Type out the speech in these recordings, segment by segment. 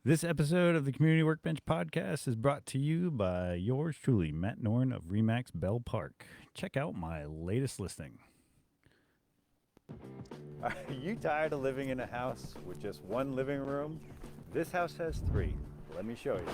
This episode of the Community Workbench podcast is brought to you by yours truly, Matt Norn of Remax Bell Park. Check out my latest listing. Are you tired of living in a house with just one living room? This house has three. Let me show you.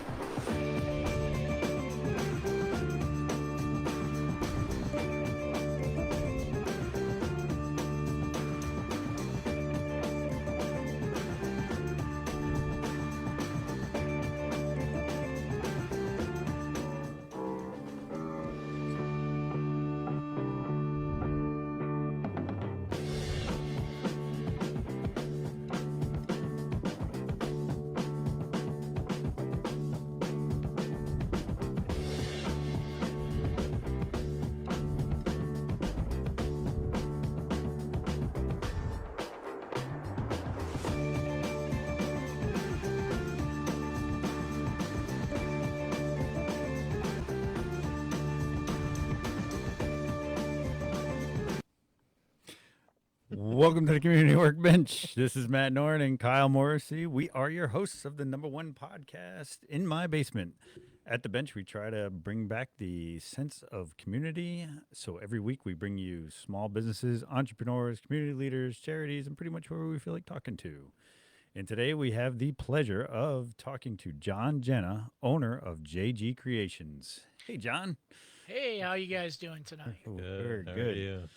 Welcome to the Community Workbench. This is Matt Norn and Kyle Morrissey. We are your hosts of the #1 podcast in my basement. At the bench, we try to bring back the sense of community. So every week we bring you small businesses, entrepreneurs, community leaders, charities, and pretty much whoever we feel like talking to. And today we have the pleasure of talking to John Jenna, owner of JG Creations. Hey, John. Hey, how you guys doing tonight? Very How are good. you?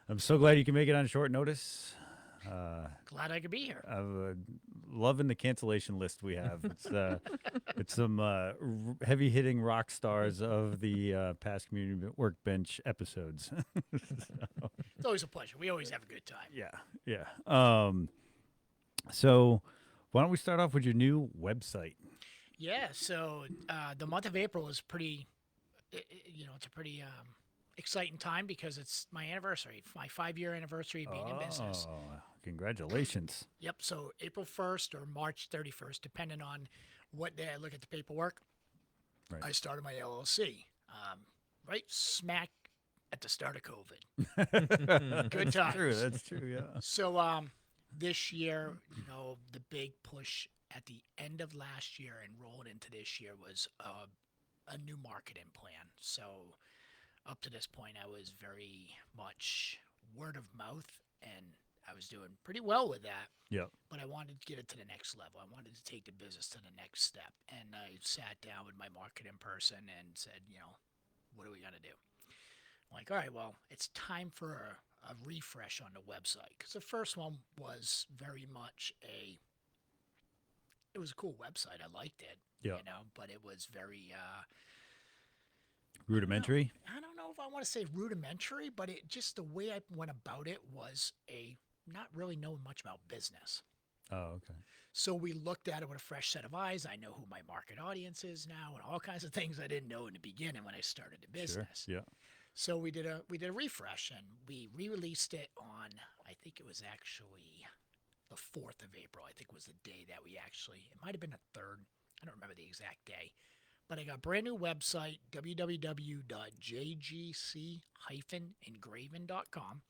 I'm so glad you can make it on short notice. Glad I could be here. I'm loving the cancellation list we have. It's some heavy hitting rock stars of the past Community Workbench episodes. It's always a pleasure. We always have a good time. Yeah. So why don't we start off with your new website? Yeah, so the month of April is pretty, it's a pretty exciting time because it's my anniversary, my 5-year anniversary of being in business. Oh, congratulations. Yep, so April 1st or March 31st, depending on what day I look at the paperwork, Right. I started my LLC, right smack at the start of COVID. Good times. That's true, yeah. So this year, the big push at the end of last year and rolling into this year was a new marketing plan. So up to this point, I was very much word of mouth, and I was doing pretty well with that. Yeah. But I wanted to get it to the next level. I wanted to take the business to the next step. And I sat down with my marketing person and said, what do we got to do? I'm like, all right, well, it's time for a refresh on the website. Because the first one was very much it was a cool website. I liked it, Yeah. but it was very, Rudimentary? I don't know if I want to say rudimentary, but it just the way I went about it was not really knowing much about business. Oh, okay. So we looked at it with a fresh set of eyes. I know who my market audience is now and all kinds of things I didn't know in the beginning when I started the business. Sure. Yeah. So we did a refresh and we re-released it on, I think it was actually the 4th of April. I think was the day that it might have been the 3rd. I don't remember the exact day. But I got a brand new website, www.jgc-engraven.com.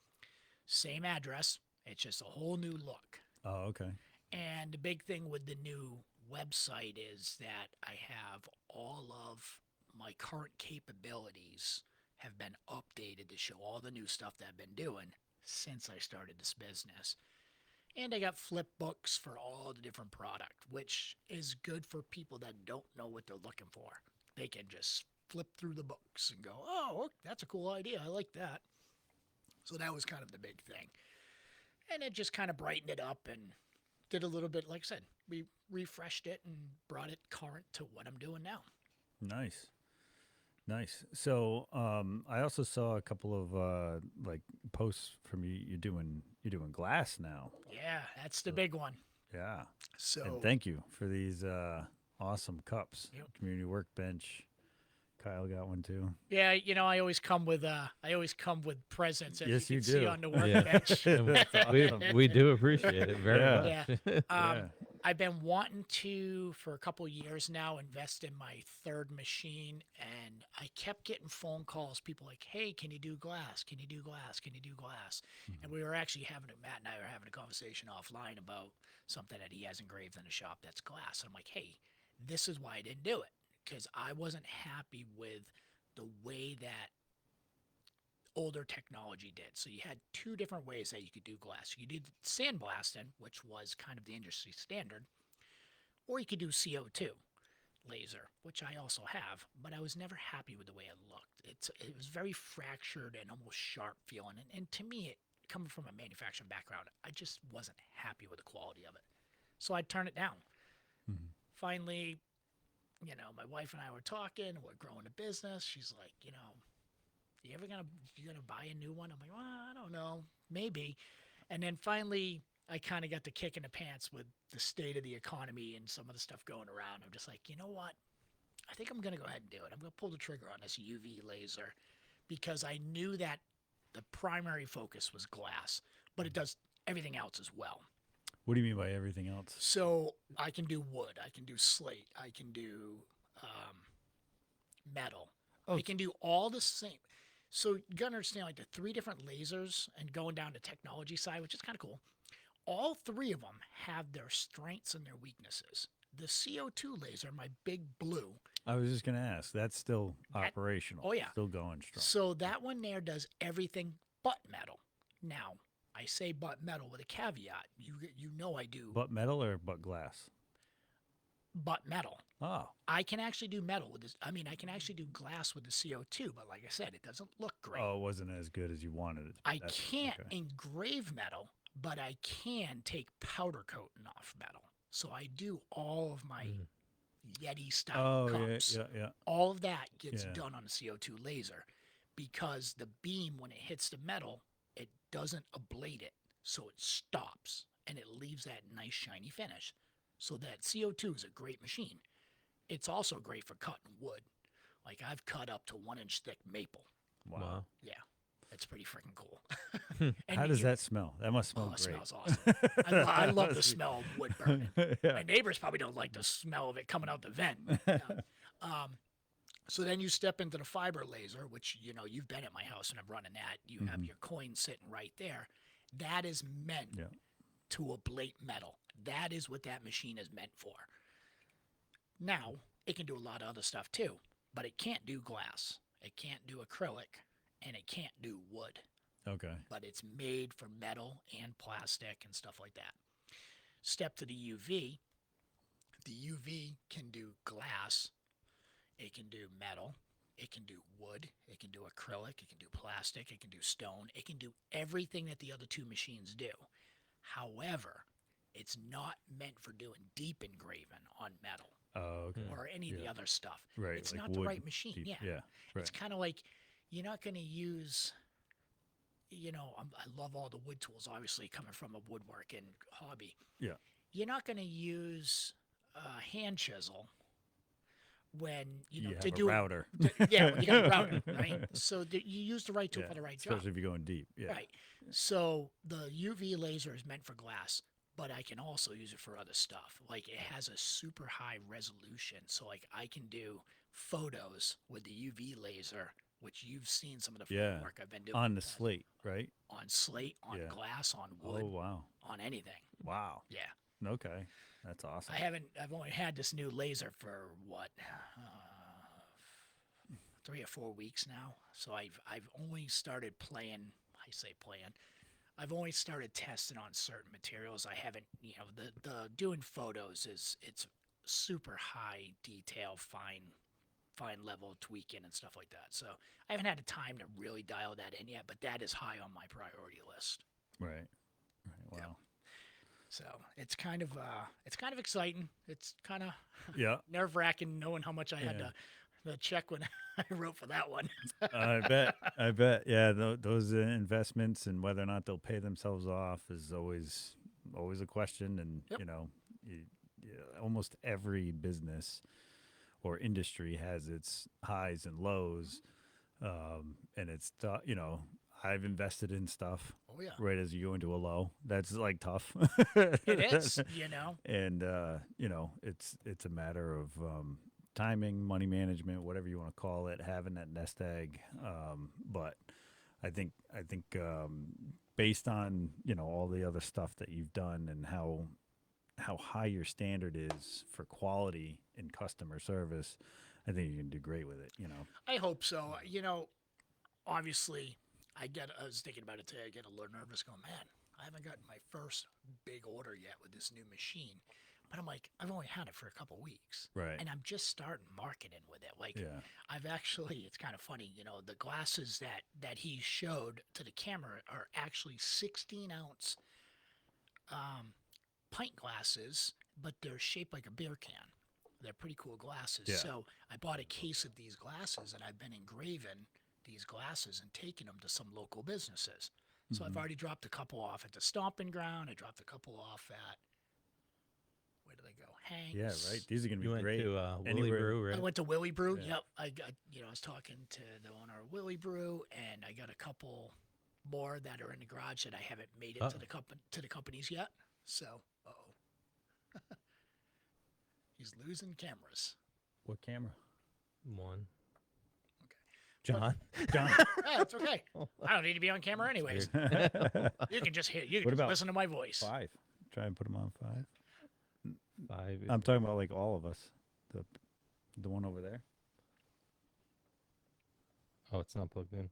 Same address. It's just a whole new look. Oh, okay. And the big thing with the new website is that I have all of my current capabilities have been updated to show all the new stuff that I've been doing since I started this business. And I got flip books for all the different product, which is good for people that don't know what they're looking for. They can just flip through the books and go, oh, that's a cool idea. I like that. So that was kind of the big thing. And it just kind of brightened it up and did a little bit, like I said, we refreshed it and brought it current to what I'm doing now. Nice. So I also saw a couple of posts from you. You're doing glass now. Yeah, that's the big one. Yeah. So And thank you for these awesome cups. Yep. Community Workbench. Kyle got one too. yeah, I always come with presents. As Yes, you you can see do. on the workbench. we do appreciate it very much. Yeah. I've been wanting to for a couple years now invest in my third machine, and I kept getting phone calls. People like, "Hey, can you do glass? Can you do glass? Can you do glass?" And we were actually Matt and I were having a conversation offline about something that he has engraved in the shop that's glass. And I'm like, "Hey, this is why I didn't do it because I wasn't happy with the way that older technology did. So you had two different ways that you could do glass. You did sandblasting, which was kind of the industry standard, or you could do CO2 laser, which I also have, but I was never happy with the way it looked. It was very fractured and almost sharp feeling, and to me, coming from a manufacturing background, I just wasn't happy with the quality of it. So I'd turn it down. Mhm. Finally, my wife and I were talking. We're growing a business. She's like, you gonna buy a new one? I'm like, well, I don't know, maybe. And then finally, I kind of got the kick in the pants with the state of the economy and some of the stuff going around. I'm just like, you know what? I think I'm gonna go ahead and do it. I'm gonna pull the trigger on this UV laser because I knew that the primary focus was glass, but it does everything else as well. What do you mean by everything else? So I can do wood, I can do slate, I can do um, metal. Oh, I can do all the same. So you gotta understand like the three different lasers and going down to technology side, which is kind of cool. All three of them have their strengths and their weaknesses. The CO2 laser, my big blue, I was just gonna ask. That's still that, operational. oh yeah. Still going strong. So that one there does everything but metal. Now, I say but metal with a caveat. You know I do But metal or but glass? but metal. Oh. I can actually do metal with this. I mean, I can actually do glass with the CO2, but like I said, it doesn't look great. Oh, it wasn't as good as you wanted it. I That's can't okay. engrave metal, but I can take powder coating off metal. So I do all of my Yeti style Oh, yeah, cups. yeah, yeah. All of that gets Yeah. done on a CO2 laser because the beam, when it hits the metal, it doesn't ablate it. So it stops and it leaves that nice shiny finish. So that CO2 is a great machine. It's also great for cutting wood. Like I've cut up to 1 inch thick maple. Wow. Yeah, it's pretty freaking cool. How And does that smell? That must smell oh, it great. smells awesome. I love the Must be- smell of wood burning. yeah. My neighbors probably don't like the smell of it coming out the vent. Yeah. Um, so then you step into the fiber laser, which you've been at my house and I'm running that. You have Mhm. your coin sitting right there. That is meant Yeah. to ablate metal. That is what that machine is meant for. Now, it can do a lot of other stuff too, but it can't do glass. It can't do acrylic, and it can't do wood. Okay. But it's made for metal and plastic and stuff like that. Step to the UV. The UV can do glass, it can do metal, it can do wood, it can do acrylic, it can do plastic, it can do stone, it can do everything that the other two machines do. However, it's not meant for doing deep engraving on metal Oh, okay. or any of the Yeah. other stuff. Right. It's Like not the wood. right machine. Deep. Yeah. Yeah. Right. It's kind of like you're not going to use, I love all the wood tools, obviously, coming from a woodworking hobby. Yeah. You're not going to use a hand chisel when, You to have a do router. it. Yeah, when you got a router, right? So you use the right tool Yeah. for the right job. Especially if you're going deep. Yeah. Right. So the UV laser is meant for glass, but I can also use it for other stuff. Like it has a super high resolution. So like I can do photos with the UV laser, which you've seen some of the photo Yeah. work I've been doing On the slate, right? on slate, on Yeah. glass, on wood, Oh, wow. on anything. Wow. Yeah. Okay. That's awesome. I've only had this new laser for what, 3 or 4 weeks now. So I've only started playing. I say playing. I've only started testing on certain materials. I haven't, the doing photos it's super high detail, fine level tweaking and stuff like that. So I haven't had the time to really dial that in yet, but that is high on my priority list. Right. Right. Wow. Yep. So it's kind of exciting. It's kind of Yeah. nerve wracking knowing how much I had to check when I wrote for that one. I bet. I bet. Yeah. Those investments and whether or not they'll pay themselves off is always a question. And, Yep. almost every business or industry has its highs and lows. And it's, I've invested in stuff Oh yeah, right as you go into a low. That's like tough. it is. You know, And it's a matter of timing, money management, whatever you want to call it, having that nest egg. But I think based on all the other stuff that you've done and how high your standard is for quality in customer service, I think you can do great with it. I hope so. You know, obviously, I was thinking about it today. I get a little nervous, going, man, I haven't gotten my first big order yet with this new machine. But I'm like, I've only had it for a couple weeks, Right. and I'm just starting marketing with it. Like, Yeah. I've actually, it's kind of funny, you know, the glasses that he showed to the camera are actually 16-ounce um, pint glasses, but they're shaped like a beer can. They're pretty cool glasses. Yeah. So I bought a case of these glasses, and I've been engraving these glasses and taking them to some local businesses. So I've Mhm. already dropped a couple off at the Stomping Ground. I dropped a couple off at, where did I go? Yeah, right. Hank's. These are gonna be You went great to Willie anywhere. Brew, I right? went to Willie Brew. Yeah. Yep. I was talking to the owner of Willie Brew, and I got a couple more that are in the garage that I haven't made it Oh. to the companies yet. So, oh, he's losing cameras. What camera? One. Okay. John. John. Yeah, it's okay. I don't need to be on camera anyways. You can just hear. You can What just about listen to my voice. 5. Try and put them on 5. 5. I'm talking about like all of us. The one over there. Oh, it's not plugged in.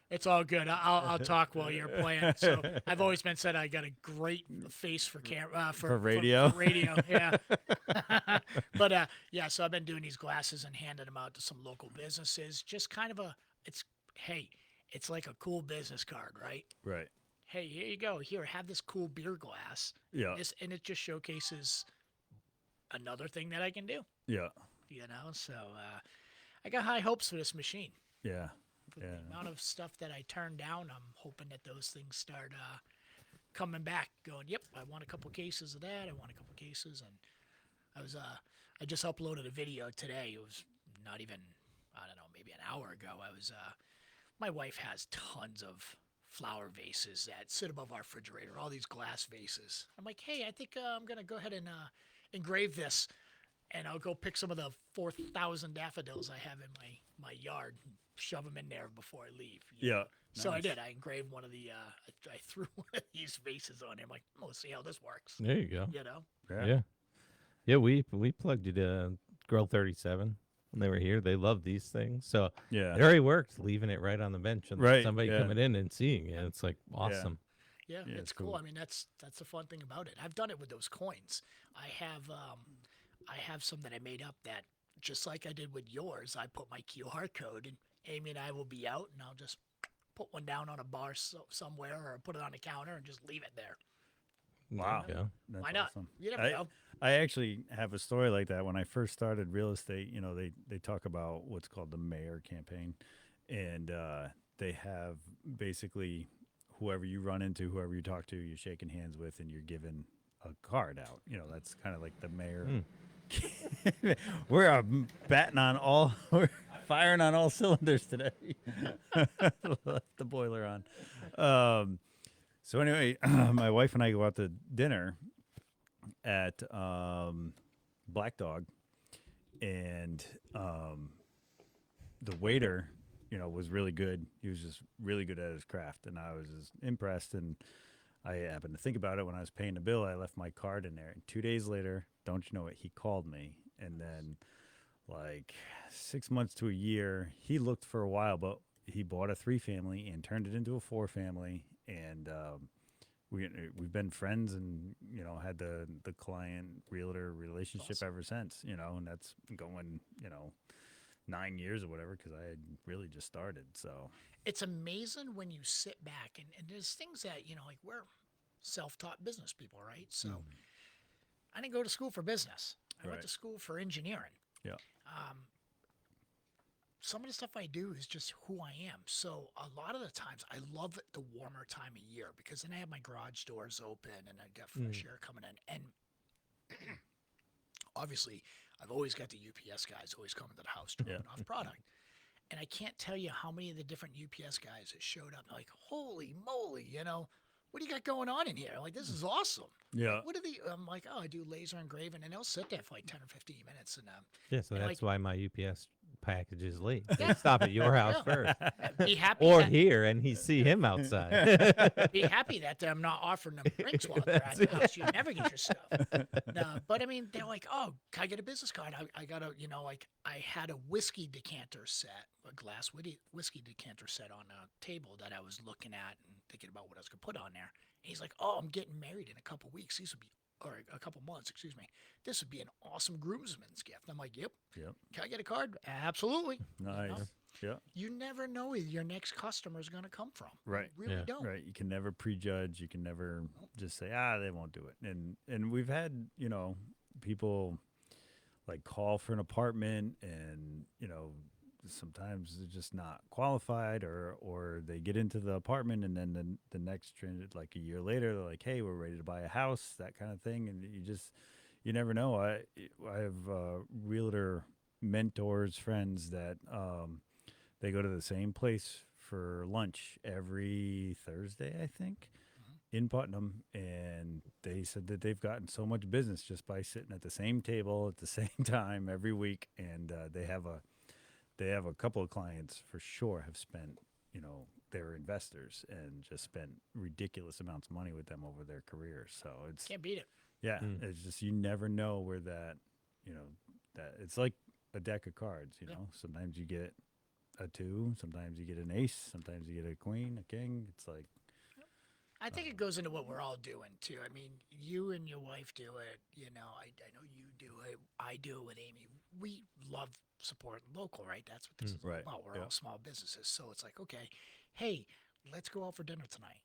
It's all good. I'll talk while you're playing. So I've always been said I got a great face for camera For radio. For radio, yeah. But yeah. So I've been doing these glasses and handing them out to some local businesses. Just kind of it's like a cool business card, right? Right. Hey, here you go. Here, have this cool beer glass. Yeah. And it just showcases another thing that I can do. Yeah. You know, so I got high hopes for this machine. Yeah. For Yeah. the amount of stuff that I turned down, I'm hoping that those things start coming back. Going, yep, I want a couple cases of that. I want a couple cases, and I just uploaded a video today. It was not even, I don't know, maybe an hour ago. My wife has tons of flower vases that sit above our refrigerator. All these glass vases. I'm like, hey, I think I'm gonna go ahead and engrave this, and I'll go pick some of the 4,000 daffodils I have in my yard, and shove them in there before I leave. you know? Yeah. So I Nice. did. I engraved one of the. I threw one of these vases on there. I'm like, oh, let's see how this works. There you go. You know. Yeah. Yeah, we plugged it Girl 37 when they were here. They love these things. So Yeah. it already worked, leaving it right on the bench and Right, somebody yeah. coming in and seeing it. It's like awesome. Yeah, Yeah, it's it's cool. cool. I mean, that's the fun thing about it. I've done it with those coins. I have some that I made up that, just like I did with yours, I put my QR code, and Amy and I will be out, and I'll just put one down on a bar somewhere, or put it on a counter and just leave it there. Wow. There you go. That's Why not? awesome. You never I, know. I actually have a story like that. When I first started real estate, they talk about what's called the mayor campaign, and they have basically whoever you run into, whoever you talk to, you're shaking hands with, and you're giving a card out. That's kind of like the mayor. We're batting on all, we're firing on all cylinders today. Left the boiler on. So anyway, my wife and I go out to dinner at Black Dog, and the waiter, was really good. He was just really good at his craft, and I was just impressed. And I happened to think about it when I was paying the bill. I left my card in there, and 2 days later, don't you know it? He called me, and then like 6 months to a year, he looked for a while, but he bought a 3-family and turned it into a 4-family, and we've been friends, and had the client realtor relationship Awesome. ever since. And that's going 9 years or whatever, because I had really just started. So It's amazing when you sit back, and there's things that, like we're self-taught business people, right? So I didn't go to school for business. I went Right. to school for engineering. yeah, Some of the stuff I do is just who I am. So a lot of the times I love the warmer time of year, because then I have my garage doors open and I got fresh air coming in. And obviously I've always got the UPS guys always coming to the house dropping off product. And I can't tell you how many of the different UPS guys that showed up. Like, holy moly, what do you got going on in here? Like, this is awesome. Yeah. What are the? I'm like, oh, I do laser engraving, and they'll sit there for like 10 or 15 minutes, and Yeah, so and that's like, why my UPS package is late. They Yeah. stop at your house Yeah. first, be happy. or that, here, and he see him outside. be happy that I'm not offering them drinks while they're at That's the house. You never get your stuff. No, but I mean, they're like, oh, can I get a business card? I got a, like I had a whiskey decanter set, a glass whiskey decanter set on a table that I was looking at and thinking about what I was going to put on there. And he's like, oh, I'm getting married in a couple weeks. These would be, or a couple months, excuse me. This would be an awesome groomsman's gift. I'm like, yep. Yep. Can I get a card? Absolutely. Nice. Yeah. You never know where your next customer is going to come from. Right. You really Yeah. don't. Right. You can never prejudge. You can never just say, they won't do it. And we've had, people like call for an apartment and, sometimes they're just not qualified or they get into the apartment and then the next trend, like a year later, they're like, hey, we're ready to buy a house, that kind of thing. And you never know. I have realtor mentors, friends that, they go to the same place for lunch every Thursday, I think, in Putnam, and they said that they've gotten so much business just by sitting at the same table at the same time every week, and they have a couple of clients for sure have spent, they're investors and just spent ridiculous amounts of money with them over their careers. So it's Can't beat it. yeah, it's just you never know where that, that it's like a deck of cards. Sometimes you get a 2, sometimes you get an ace, sometimes you get a queen, a king. It's like I think it goes into what we're all doing too. I mean, you and your wife do it. I know you do it. I do it with Amy. We love supporting local, right? That's what this is all right. about. We're Yeah. all small businesses. So it's like, okay, hey, let's go out for dinner tonight.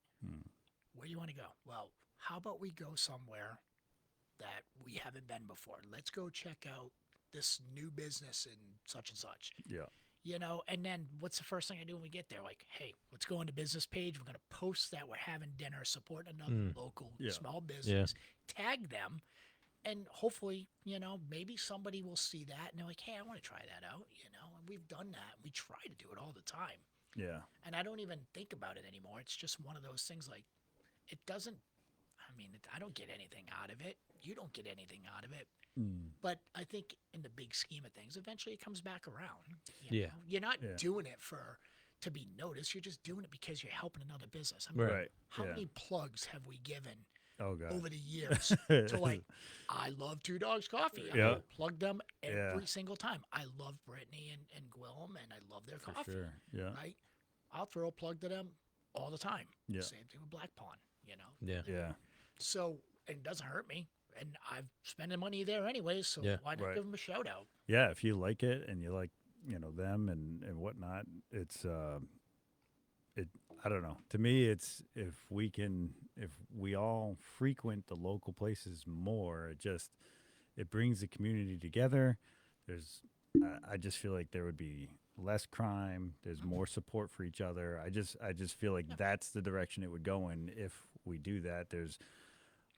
Where do you want to go? Well, how about we go somewhere that we haven't been before? Let's go check out this new business in such and such. yeah, And then what's the first thing I do when we get there? Like, hey, let's go on the business page. We're going to post that we're having dinner, support another local Yeah. small business, tag them, and hopefully, maybe somebody will see that and they're like, hey, I want to try that out, and we've done that. We try to do it all the time. yeah, And I don't even think about it anymore. It's just one of those things like, it doesn't, I don't get anything out of it. You don't get anything out of it. But I think in the big scheme of things, eventually it comes back around. You know? You're not doing it to be noticed. You're just doing it because you're helping another business. right. How Yeah. many plugs have we given Oh god. over the years to like, I love Two Dogs Coffee. I Yeah. will plug them every Yeah. single time. I love Brittany and Gwillem, and I love their For coffee. sure. Yeah. Right? I'll throw a plug to them all the time. Yeah. Same thing with Black Pond, Yeah. Yeah. So it doesn't hurt me. And I'm spending money there anyways, so Yeah. why not Right. give them a shout out? Yeah. If you like it and you like, them and whatnot, it's I don't know. To me, it's if we all frequent the local places more, it brings the community together. I just feel like there would be less crime. There's more support for each other. I just feel like that's the direction it would go in if we do that. There's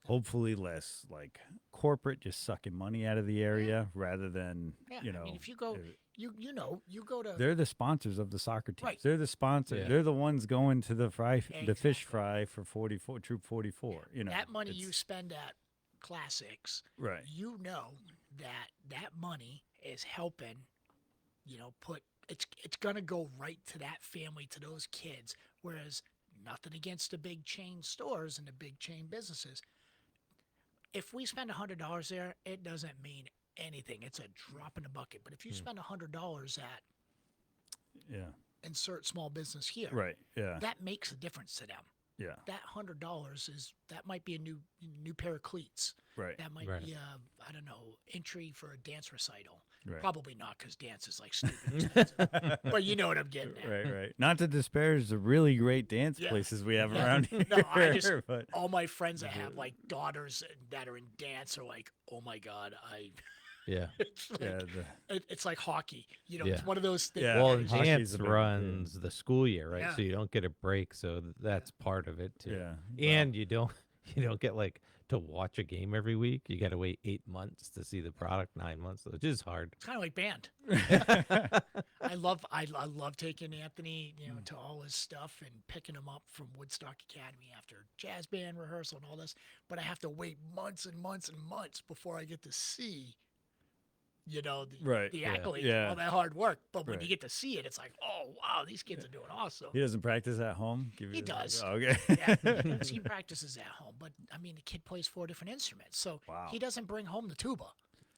hopefully less like corporate just sucking money out of the area rather than if you go, you go to they're the sponsors of the soccer teams. Right. They're the sponsor. Yeah. They're the ones going to the fish Exactly. fry for 44 Troop 44. that money you it's- spend at Classics, right. you know that money is helping, put it's gonna go right to that family, to those kids. Whereas nothing against the big chain stores and the big chain businesses. If we spend $100 there, it doesn't mean anything. It's a drop in the bucket. But if you spend $100 at Yeah. insert small business here, Right. Yeah. that makes a difference to them. yeah. That $100 might be a new pair of cleats. Right. That might Right. be I don't know, entry for a dance recital. Right. Probably not, because dance is like stupid expensive. But you know what I'm getting at. Right. Right. Not to disparage the really great dance Yeah. places we have Yeah. around here. No, I just but all my friends that have like daughters that are in dance are like, oh my god, Yeah. it's like, yeah. it's like hockey. Yeah. It's one of those things. Yeah. Well, and hockey's dance a big- runs the school year, right? Yeah. So you don't get a break, so that's part of it too. Yeah. And you don't get like to watch a game every week, you got to wait 8 months to see the product, 9 months, which is hard. It's kind of like band. I love taking Anthony, to all his stuff and picking him up from Woodstock Academy after jazz band rehearsal and all this. But I have to wait months and months and months before I get to see, Right. the Yeah. accolades Yeah. of all that hard work. But when Right. you get to see it, it's like, oh wow, these kids are doing awesome. He doesn't practice at home. He does. Oh, okay. Yeah, he does. He practices at home, but I mean, the kid plays 4 different instruments, so Wow. he doesn't bring home the tuba.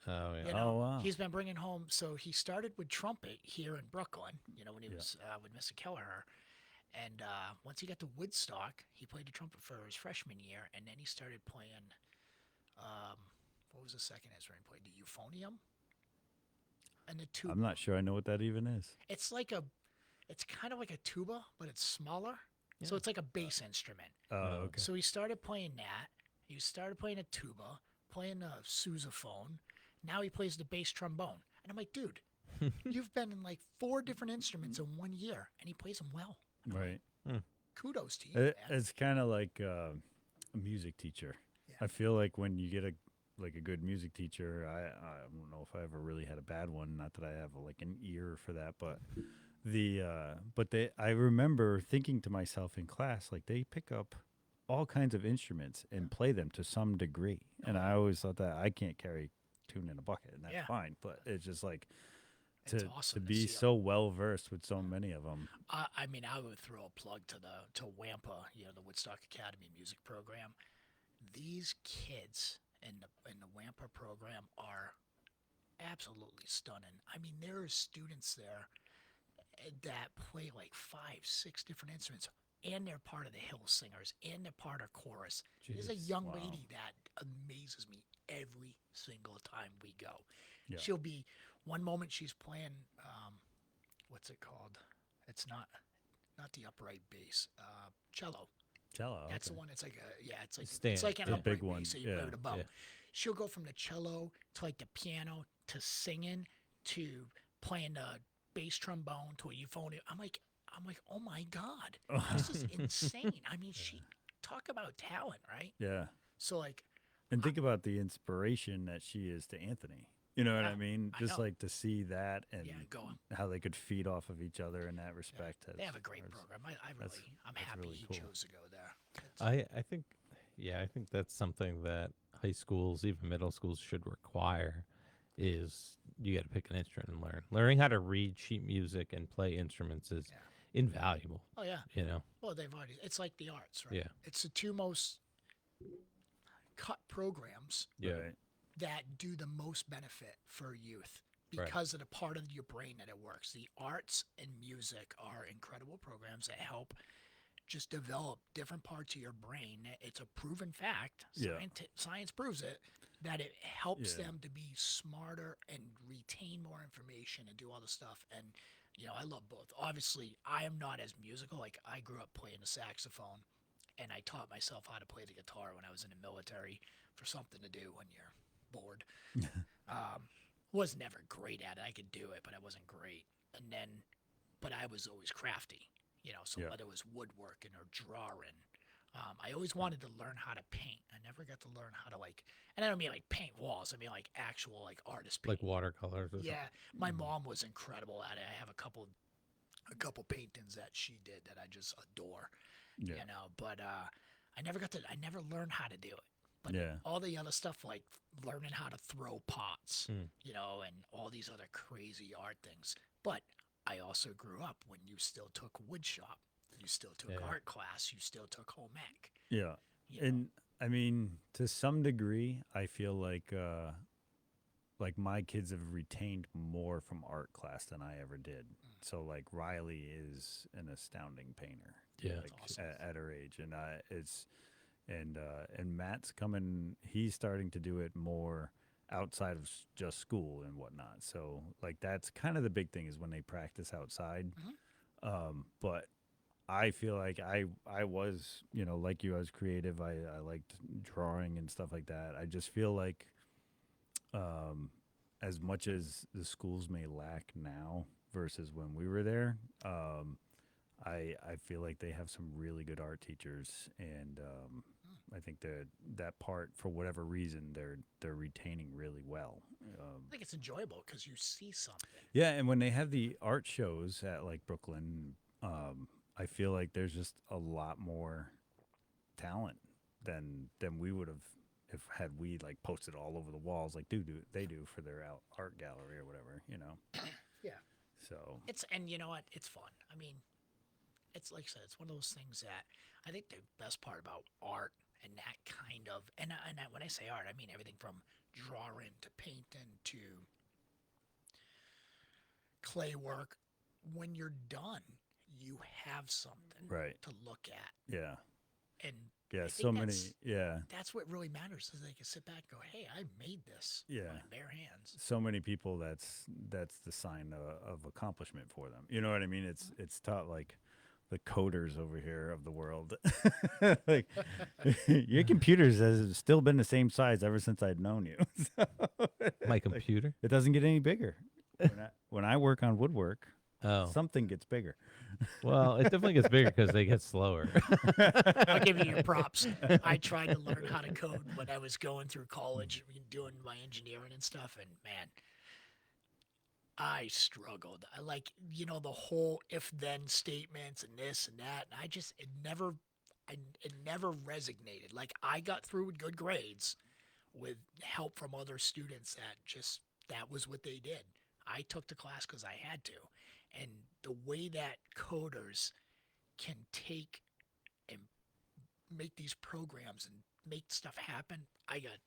Oh yeah. Oh, wow. He's been bringing home. So he started with trumpet here in Brooklyn. When he was with Mr. Kelleher, and once he got to Woodstock, he played the trumpet for his freshman year, and then he started playing. What was the second instrument he played? The euphonium and the tuba. I'm not sure I know what that even is. It's kind of like a tuba, but it's smaller. So it's like a bass instrument. Oh, okay. So he started playing that. He started playing a tuba, playing a sousaphone. Now he plays the bass trombone. And I'm like, dude, you've been in like 4 different instruments in 1 year, and he plays them well. Right. Kudos to you, man. It's kind of like a music teacher. Yeah. I feel like when you get a good music teacher, I don't know if I ever really had a bad one. Not that I have like an ear for that, but I remember thinking to myself in class, like they pick up all kinds of instruments and play them to some degree, and I always thought that I can't carry tune in a bucket, and that's fine. But it's just like It's to awesome to be see 'em. so well versed with so many of them. I mean, I would throw a plug to WAMPA, the Woodstock Academy music program. These kids in the WAMPA program are absolutely stunning. I mean, there are students there that play like 5, 6 different instruments, and they're part of the Hill Singers, and they're part of chorus. There's a Jeez. young Wow. lady that amazes me every single time we go. Yeah. She'll be one moment she's playing, what's it called? It's not the upright bass, cello. Cello. That's the okay. one. It's like it's Stand, like an yeah. upright Big one, bass that you yeah, play with a bow. yeah. She'll go from the cello to like the piano to singing to playing the bass trombone to a euphonium. I'm like, oh my god, this is insane. I mean, she talk about talent, right? Yeah. So like, And think about the inspiration that she is to Anthony. You know what I Yeah, mean? I Just know. like to see that and go. how they could feed off of each other in that respect. They have a great that's- program. I'm that's happy really he cool. chose to go there. I think, I think that's something that high schools, even middle schools, should require. Is you got to pick an instrument and learn. Learning how to read sheet music and play instruments is invaluable. Oh yeah. You know. Well, they've already. It's like the arts, right? Yeah. It's the 2 most cut programs Yeah. Right. that do the most benefit for youth Right. because of the part of your brain that it works. The arts and music are incredible programs that help just develop different parts of your brain. It's a proven fact. Yeah. Science proves it that it helps Yeah. them to be smarter and retain more information and do all the stuff. And I love both. Obviously, I am not as musical. Like I grew up playing the saxophone, and I taught myself how to play the guitar when I was in the military for something to do when you're bored. Was never great at it. I could do it, but I wasn't great. And then, but I was always crafty, so Yeah. whether it was woodworking or drawing, I always wanted to learn how to paint. I never got to learn how to and I don't mean like paint walls. I mean like actual like artist paint. Like watercolors. Or Yeah, my mom was incredible at it. I have a couple paintings that she did that I just adore. Yeah. But I never learned how to do it. But Yeah. all the other stuff like learning how to throw pots, Mm. and all these other crazy art things. But I also grew up when you still took wood shop, you still took Yeah. art class, you still took home ec. Yeah. You know? And I mean, to some degree, I feel like my kids have retained more from art class than I ever did. So like Riley is an astounding painter. Yeah. like, Awesome. at her age, and and Matt's coming. He's starting to do it more outside of just school and whatnot. So like that's kind of the big thing is when they practice outside. But I feel like I was, like you, I was creative. I liked drawing and stuff like that. I just feel like as much as the schools may lack now versus when we were there, I feel like they have some really good art teachers, and I think that part, for whatever reason, they're retaining really well. I think it's enjoyable because you see something. Yeah, and when they have the art shows at like Brooklyn, I feel like there's just a lot more talent than we would have if had we like posted all over the walls like they do for their art gallery or whatever, you know. Yeah. So And you know what? It's fun. I mean, it's like I said, it's one of those things that I think the best part about art and that kind of when I say art, I mean everything from drawing to painting to clay work. When you're done, you have something right, to look at, yeah, and yeah, I so think many, yeah, that's what really matters is they can sit back and go, "Hey, I made this with yeah. my bare hands." So many people that's the sign of accomplishment for them. You know what I mean? It's taught like the coders over here of the world. Like your computers has still been the same size ever since I'd known you. So, My like, computer. it doesn't get any bigger. When I work on woodwork, Oh, something gets bigger. well, it definitely gets bigger because they get slower. I'll give you your props. I tried to learn how to code when I was going through college, doing my engineering and stuff, and man, I struggled. I like, the whole if-then statements and this and that, and it never resonated. Like I got through with good grades with help from other students that was what they did. I took the class because I had to, and the way that coders can take and make these programs and make stuff happen, I got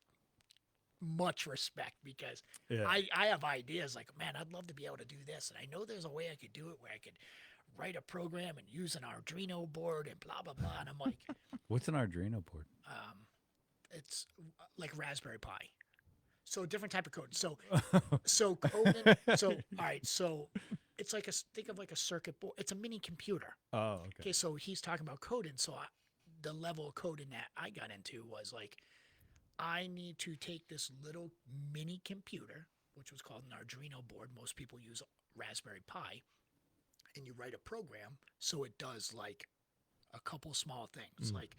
much respect because Yeah. I have ideas like, man, I'd love to be able to do this. And I know there's a way I could do it where I could write a program and use an Arduino board and blah, blah, blah. And I'm like, What's an Arduino board? it's like Raspberry Pi. So different type of code. So coding. So, all right. So it's like think of like a circuit board. It's a mini computer. Oh, okay. Okay. So he's talking about coding. So the level of coding that I got into was like, I need to take this little mini computer, which was called an Arduino board. Most people use Raspberry Pi, and you write a program so it does like a couple small things. Like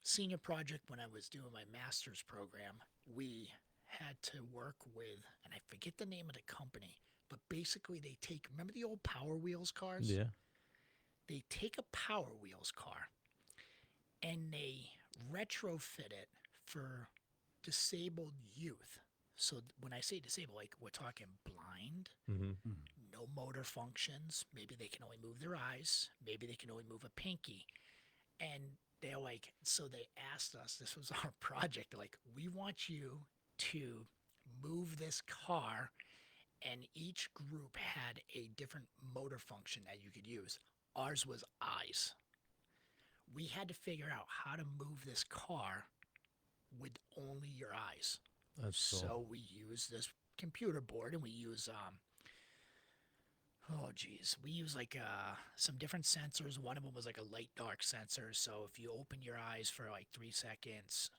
senior project when I was doing my master's program, we had to work with, and I forget the name of the company, but basically they remember the old Power Wheels cars? Yeah. They take a Power Wheels car and they retrofit it for disabled youth. So when I say disabled, like we're talking blind, Mm-hmm. no motor functions. Maybe they can only move their eyes. Maybe they can only move a pinky. And they're like, so they asked us, this was our project, like, we want you to move this car. And each group had a different motor function that you could use. Ours was eyes. We had to figure out how to move this car with only your eyes. That's cool. So we use this computer board and we use we use like some different sensors. One of them was like a light dark sensor. So if you open your eyes for like 3 seconds,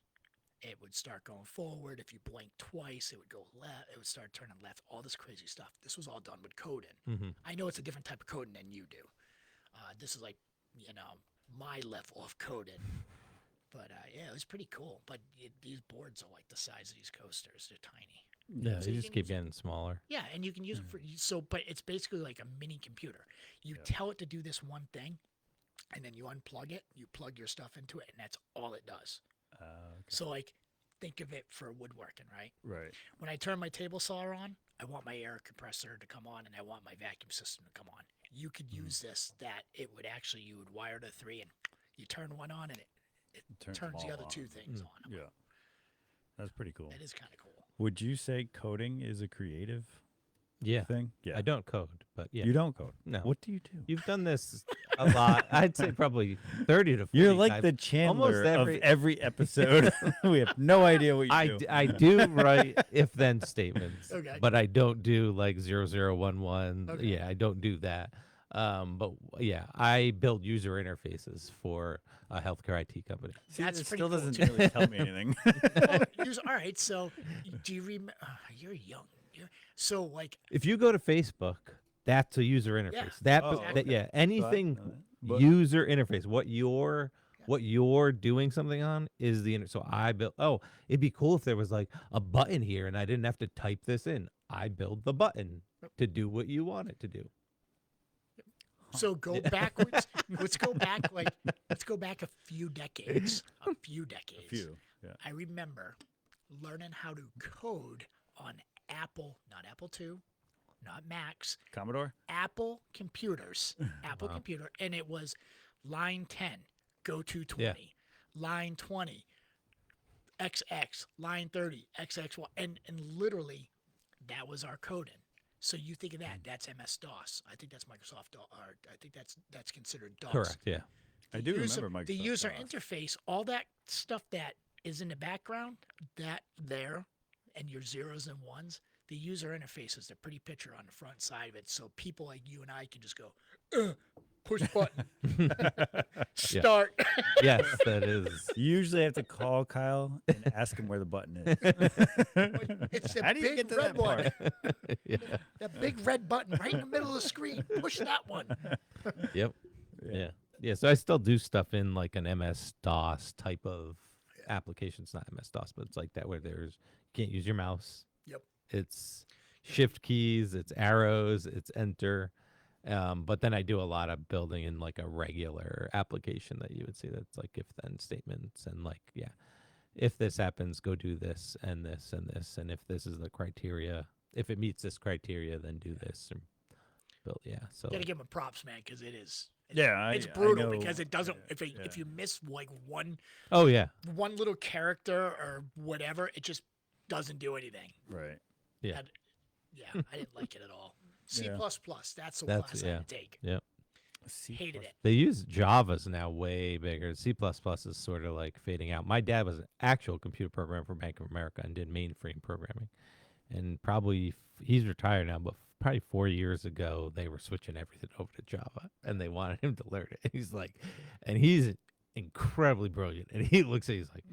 it would start going forward. If you blink twice, it would go left. It would start turning left. All this crazy stuff. This was all done with coding. Mm-hmm. I know it's a different type of coding than you do. This is like, my level of coding. But yeah, it was pretty cool. But these boards are like the size of these coasters. They're tiny. Yeah, So they you just can keep use it- getting smaller. Yeah, and you can use it but it's basically like a mini computer. You Yeah. tell it to do this one thing, and then you unplug it, you plug your stuff into it, and that's all it does. Okay. So like, think of it for woodworking, right? Right. When I turn my table saw on, I want my air compressor to come on, and I want my vacuum system to come on. You could use this that it would actually, you would wire the 3, and you turn one on, and it Turns turns them the all other on. 2 things on. I'm Yeah. like, That's pretty cool. that is kind of cool. Would you say coding is a creative Yeah. thing? Yeah. I don't code, but yeah. You don't code. No. What do you do? You've done this a lot. I'd say probably 30 to 40 You're like times. the Chandler every- of every episode. We have no idea what you do. I do write if-then statements, Okay. but I don't do like 0011. Okay. Yeah, I don't do that. But yeah, I build user interfaces for a healthcare IT company. See, That's it pretty still cool, doesn't too. really tell me anything. Well, all right, so do you remember? You're young. So like, If you go to Facebook, that's a user interface. Yeah, That, Oh, that okay. yeah, anything But- user interface. What your what you're doing something on is the so I built. Oh, it'd be cool if there was like a button here and I didn't have to type this in. I build the button to do what you want it to do. So go backwards. Let's go back a few decades. A few decades. A few. Yeah. I remember learning how to code on Apple, not Apple II, not Macs, Commodore? Apple computers. Apple Wow. computer. And it was line 10, go to 20. Yeah. Line 20, XX. Line 30, XXY. And literally, that was our coding. So you think of that, that's MS-DOS. I think that's Microsoft, or I think that's considered DOS. Correct. Yeah. I do User- remember Microsoft. The user DOS. interface, all that stuff that is in the background, that there, and your zeros and ones, the user interface is the pretty picture on the front side of it. So people like you and I can just go, push button, start. Yes, that is. You usually have to call Kyle and ask him where the button is. It's the How do you big get to red that one. part? Yeah. That big red button right in the middle of the screen. Push that one. Yep. Yeah. Yeah. So I still do stuff in like an MS DOS type of application. It's not MS DOS, but it's like that where there's you can't use your mouse. Yep. It's shift keys, it's arrows, it's enter. But then I do a lot of building in like a regular application that you would see that's like if then statements and like, yeah, if this happens, go do this and this and this. And if this is the criteria, if it meets this criteria, then do this and build. Yeah. So Gotta give him props, man, because it is. Yeah, It's I brutal know- because it doesn't. yeah, If you miss like one oh yeah. little character or whatever, it just doesn't do anything. Right. Yeah. That- yeah, I didn't like it at all. C++, Yeah. that's the That's- class I yeah. had to take. Yeah. Hated it. They use Java's now way bigger. C++ is sort of like fading out. My dad was an actual computer programmer for Bank of America and did mainframe programming. And probably he's retired now, but probably 4 years ago they were switching everything over to Java and they wanted him to learn it. And he's like, and he's incredibly brilliant. And he looks at you, he's like,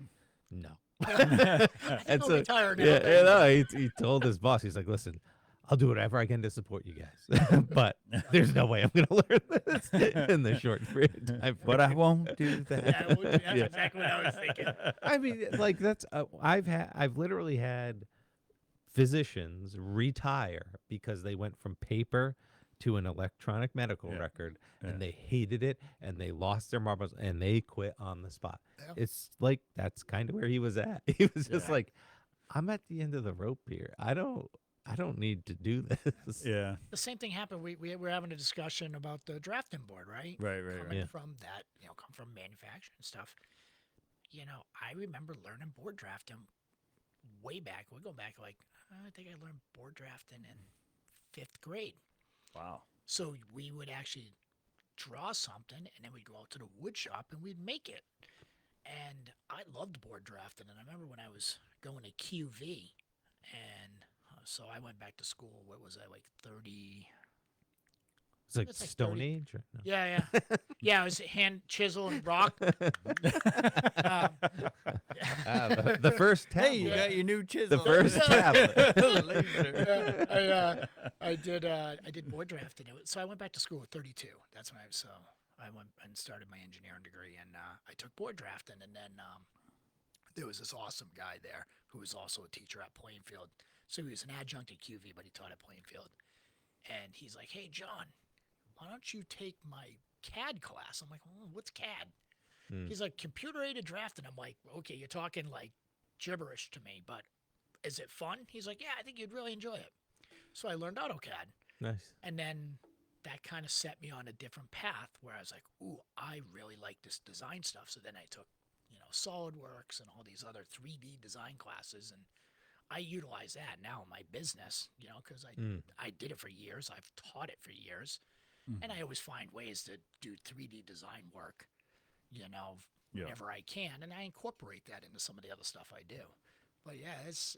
no. I And think I'll so- retire now. Yeah, thanks. no, he told his boss, he's like, listen, I'll do whatever I can to support you guys, but there's no way I'm going to learn this in the short period of time. But I won't do that. Yeah, that's exactly what I was thinking. I mean, like that's I've literally had physicians retire because they went from paper to an electronic medical Yeah. record Yeah. and they hated it and they lost their marbles and they quit on the spot. Yeah. It's like that's kind of where he was at. He was just Yeah. like, I'm at the end of the rope here. I don't need to do this. Yeah. The same thing happened. We were having a discussion about the drafting board, right? Right. Right. Coming Right. Yeah. from that, come from manufacturing stuff. I remember learning board drafting way back. We go back like I think I learned board drafting in 5th grade. Wow. So we would actually draw something and then we'd go out to the wood shop and we'd make it. And I loved board drafting. And I remember when I was going to QV and so I went back to school. What was I, like 30? It's like It's like Stone 30. Age. Or no? Yeah, yeah. Yeah, it was hand, chisel, and rock. The first tablet. Hey, you got your new chisel. The first tablet. Laser. I did board drafting. So I went back to school at 32. That's when I went and started my engineering degree, and I took board drafting. And then there was this awesome guy there who was also a teacher at Plainfield. So he was an adjunct at QV, but he taught at Plainfield. And he's like, "Hey, John, why don't you take my CAD class?" I'm like, "What's CAD?" Hmm. He's like, "Computer aided drafting." I'm like, "Okay, you're talking like gibberish to me, but is it fun?" He's like, "Yeah, I think you'd really enjoy it." So I learned AutoCAD. Nice. And then that kind of set me on a different path where I was like, "Ooh, I really like this design stuff." So then I took, SolidWorks and all these other 3D design classes, and I utilize that now in my business, because I did it for years. I've taught it for years, and I always find ways to do 3D design work, whenever I can, and I incorporate that into some of the other stuff I do. But yeah, it's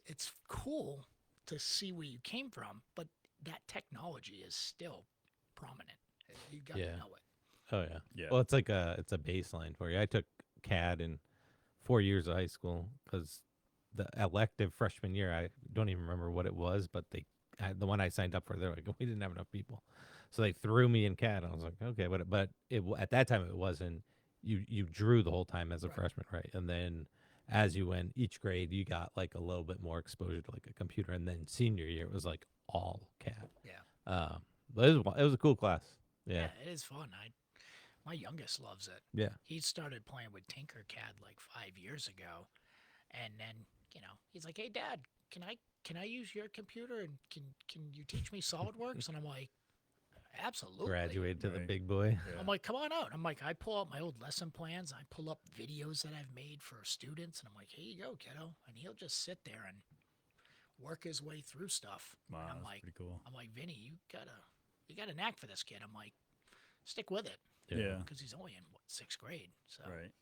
cool to see where you came from, but that technology is still prominent. You got to Yeah. know it. Oh yeah. Yeah. Well, it's like it's a baseline for you. I took CAD in 4 years of high school because the elective freshman year, I don't even remember what it was, but the one I signed up for, they're like, we didn't have enough people, so they threw me in CAD. I was like, okay, but at that time it wasn't you drew the whole time as a Right. freshman, right? And then as you went each grade, you got like a little bit more exposure to like a computer, and then senior year it was like all CAD. Yeah. But it was a cool class. Yeah, Yeah, it is fun. My youngest loves it. yeah. He started playing with Tinkercad like 5 years ago, and then he's like, "Hey, Dad, can I use your computer and can you teach me SolidWorks?" And I'm like, "Absolutely." Graduated to the Right. big boy. Yeah. I'm like, "Come on out." I'm like, I pull out my old lesson plans. I pull up videos that I've made for students, and I'm like, "Here you go, kiddo." And he'll just sit there and work his way through stuff. Wow, And that's pretty cool. I'm like, Vinny, you got a knack for this kid. I'm like, stick with it Yeah. because he's only in sixth grade. So Right.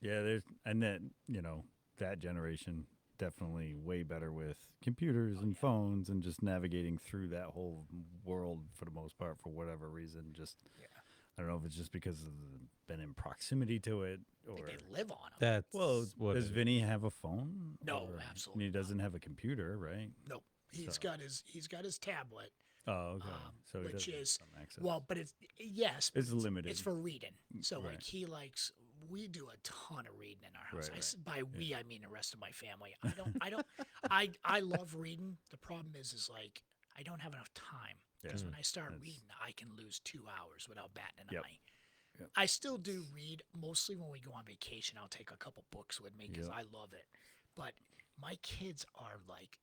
Yeah, there's and then that generation definitely way better with computers and phones and just navigating through that whole world for the most part for whatever reason. Just yeah, I don't know if it's just because of been in proximity to it I or think they live on them. That's well, what does it- Vinny have a phone? No, Or- absolutely And he doesn't have a computer, right? Nope. He's So- got his tablet, Oh, okay. So he which does have is some access. well, but It's limited. It's for reading. So Right. like he likes. We do a ton of reading in our house. Right, By we, I mean the rest of my family. I love reading. The problem is like I don't have enough time because when I start That's- reading, I can lose 2 hours without batting an Yep. eye. Yep. I still do read mostly when we go on vacation. I'll take a couple books with me because Yep. I love it. But my kids are like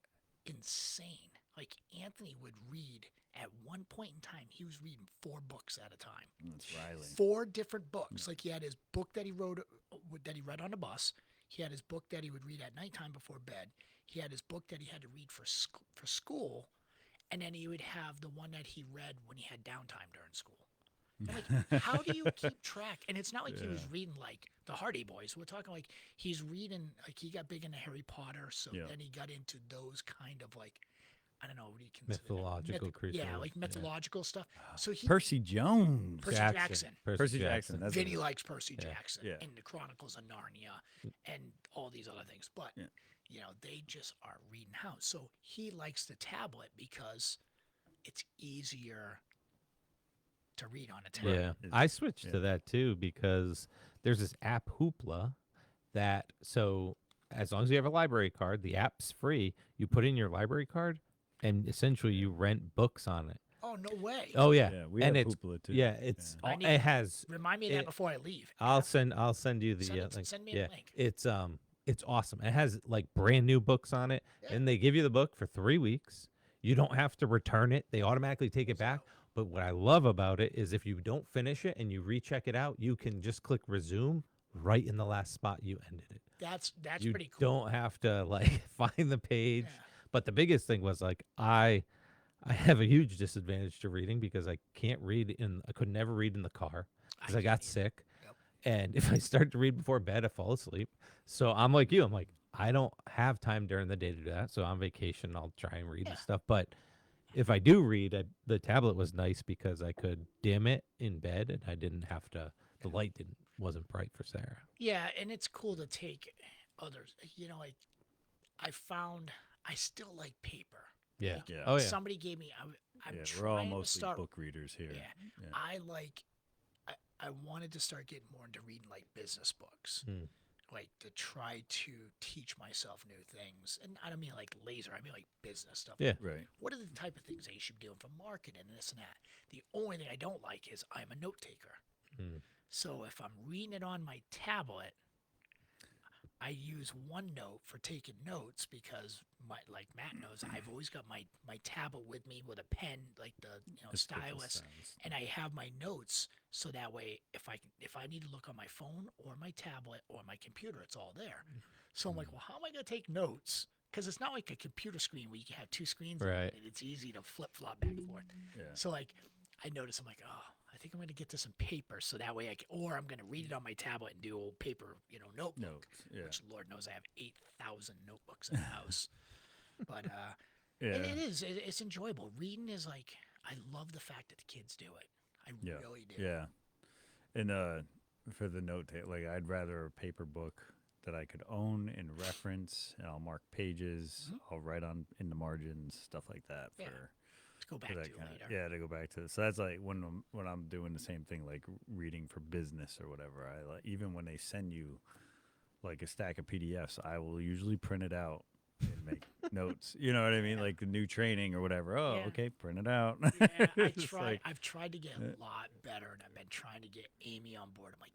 insane. Like Anthony would read at one point in time, he was reading 4 books at a time. That's Riley. 4 different books. Like he had his book that he wrote that he read on the bus. He had his book that he would read at nighttime before bed. He had his book that he had to read for school, and then he would have the one that he read when he had downtime during school. I'm like, how do you keep track? And it's not like he was reading like the Hardy Boys. We're talking like he's reading like he got big into Harry Potter, so Yeah. then he got into those kind of like I don't know what do you consider that? Mythological creatures. Yeah, like mythological stuff. So he Percy Jones. Percy Jackson. Percy Jackson. That's Vinny it. likes Percy Yeah. Jackson Yeah. and the Chronicles of Narnia and all these other things. But, they just are reading house. So he likes the tablet because it's easier to read on a tablet. Yeah, It's- I switched to that too because there's this app Hoopla that so as long as you have a library card, the app's free. You put in your library card, and essentially you rent books on it. Oh, no way. Oh yeah, Yeah, we and have it's Hoopla too. it's I all, need- it has. Remind me of that it- before I leave. I'll send you the link. Send me a Yeah, link. it's awesome. It has like brand new books on it, and they give you the book for 3 weeks. You don't have to return it; they automatically take it back. But what I love about it is if you don't finish it and you recheck it out, you can just click resume right in the last spot you ended it. That's You pretty cool. don't have to like find the page. Yeah. But the biggest thing was like I have a huge disadvantage to reading because I could never read in the car because I got can't either. sick. Yep. And if I start to read before bed, I fall asleep. So I'm like you. I'm like, I don't have time during the day to do that. So on vacation, I'll try and read and Yeah. stuff. But if I do read, the tablet was nice because I could dim it in bed and I didn't have to. The light wasn't bright for Sarah. Yeah, and it's cool to take others. I found I still like paper. Yeah. Like, Yeah. Oh yeah. Somebody gave me. I'm Yeah, trying we're all to mostly start. book readers here. Yeah. I wanted to start getting more into reading like business books, like to try to teach myself new things. And I don't mean like laser. I mean like business stuff. Yeah. Right. What are the type of things they should be doing for marketing and this and that? The only thing I don't like is I'm a note taker. So if I'm reading it on my tablet, I use OneNote for taking notes because like Matt knows, I've always got my tablet with me with a pen, like the Just different stylus, styles. and I have my notes so that way if I need to look on my phone or my tablet or my computer, it's all there. So I'm like, well, how am I going to take notes? Because it's not like a computer screen where you can have 2 screens Right. and it's easy to flip flop back and forth. Yeah. So like I noticed, I'm like, oh, I think I'm going to get to some paper so that way or I'm going to read it on my tablet and do old paper, notebook. Notes. Yeah. Which Lord knows I have 8,000 notebooks in the house. But Yeah. and it's enjoyable. Reading is like I love the fact that the kids do it. I Yeah. really do. Yeah. And for the note like I'd rather a paper book that I could own and reference and I'll mark pages, I'll write on in the margins, stuff like that Yeah. for go back for to that kind later. of, yeah, to go back to. So that's like when I'm doing the same thing, like reading for business or whatever. I like even when they send you like a stack of PDFs, I will usually print it out and make notes. You know what I mean? Yeah. Like the new training or whatever. Oh, Yeah. okay, print it out. Yeah, It's just like, I've tried to get uh, a lot better, and I've been trying to get Amy on board. I'm like,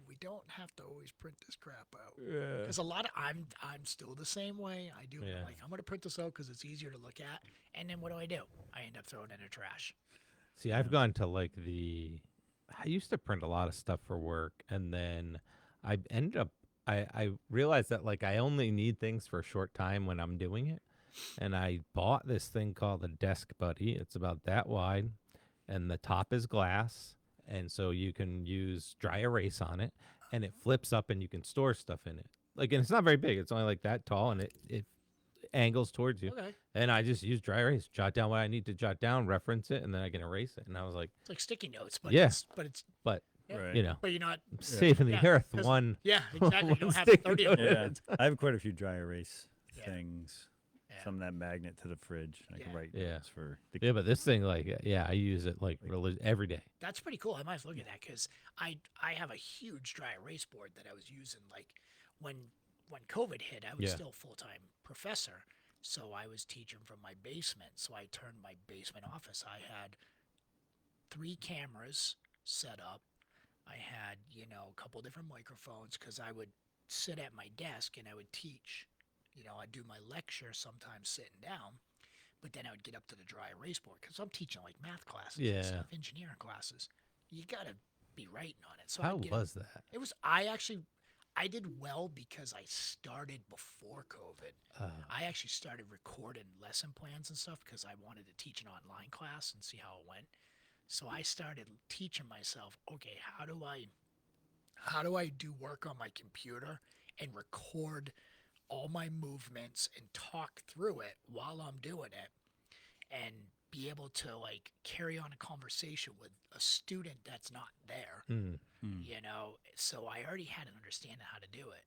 we don't have to always print this crap out. yeah, Because a lot of I'm still the same way. I do Yeah. like I'm gonna print this out because it's easier to look at, and then what do? I end up throwing it in the trash. See, I've gone to like I used to print a lot of stuff for work, and then I ended up, I realized that like I only need things for a short time when I'm doing it. And I bought this thing called a Desk Buddy. It's about that wide, and the top is glass. And so you can use dry erase on it, and it flips up, and you can store stuff in it. Like, and it's not very big, it's only like that tall, and it angles towards you. Okay, And I just use dry erase, jot down what I need to jot down, reference it, and then I can erase it. And I was like, it's like sticky notes, but Yeah. it's but Yeah. right. you know, but you're not. I'm saving the Yeah, earth 'cause- one. Yeah, exactly. You don't one have sticky 30 note of at them. Yeah, I have quite a few dry erase Yeah. things. Yeah. Some of that magnet to the fridge. I can Yeah. write Yeah. notes for the Yeah, but this thing, like, yeah, I use it like every day. That's pretty cool. I might look at that because I have a huge dry erase board that I was using like when COVID hit. I was Yeah. still a full time professor, so I was teaching from my basement. So I turned my basement office. I had 3 cameras set up. I had a couple different microphones because I would sit at my desk and I would teach. I'd do my lecture sometimes sitting down, but then I would get up to the dry erase board because I'm teaching like math classes Yeah. and stuff, engineering classes. You gotta be writing on it. So How I'd get was that? it was I did well because I started before COVID. I actually started recording lesson plans and stuff because I wanted to teach an online class and see how it went. So I started teaching myself, okay, how do I do work on my computer and record all my movements and talk through it while I'm doing it and be able to like carry on a conversation with a student that's not there, Mm. So I already had an understanding how to do it.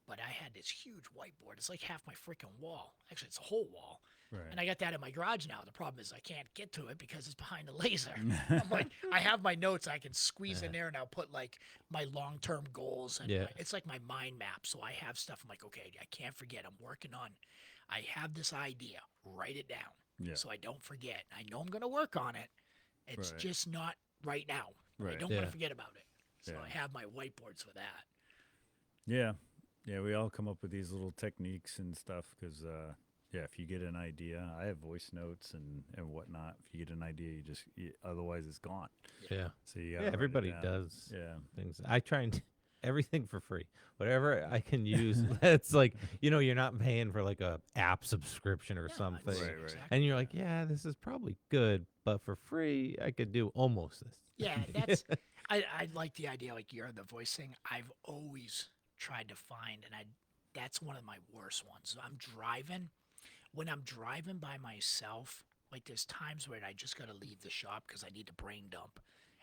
But I had this huge whiteboard. It's like half my freaking wall. Actually, it's a whole wall. right. And I got that in my garage now. The problem is I can't get to it because it's behind a laser. I'm like, I have my notes I can squeeze in there and I'll put like my long-term goals and Yeah. it's like my mind map. So I have stuff. I'm like, okay, I can't forget. I have this idea. Write it down Yeah. so I don't forget. I know I'm going to work on it. It's Right. just not right now. I Right. don't want Yeah. to forget about it. So Yeah. I have my whiteboards for that. Yeah. Yeah, we all come up with these little techniques and stuff because, yeah, if you get an idea, I have voice notes and whatnot. If you get an idea, otherwise it's gone. Yeah. So you Yeah, gotta write it everybody down. does Yeah. things. I try and everything for free. Whatever I can use. That's like, you're not paying for like a app subscription or Yeah, something. Right, right. And you're like, yeah, this is probably good, but for free, I could do almost this. Yeah, that's I like the idea like you're the voice thing. I've always tried to find that's one of my worst ones. When I'm driving by myself, like there's times where I just gotta leave the shop because I need to brain dump.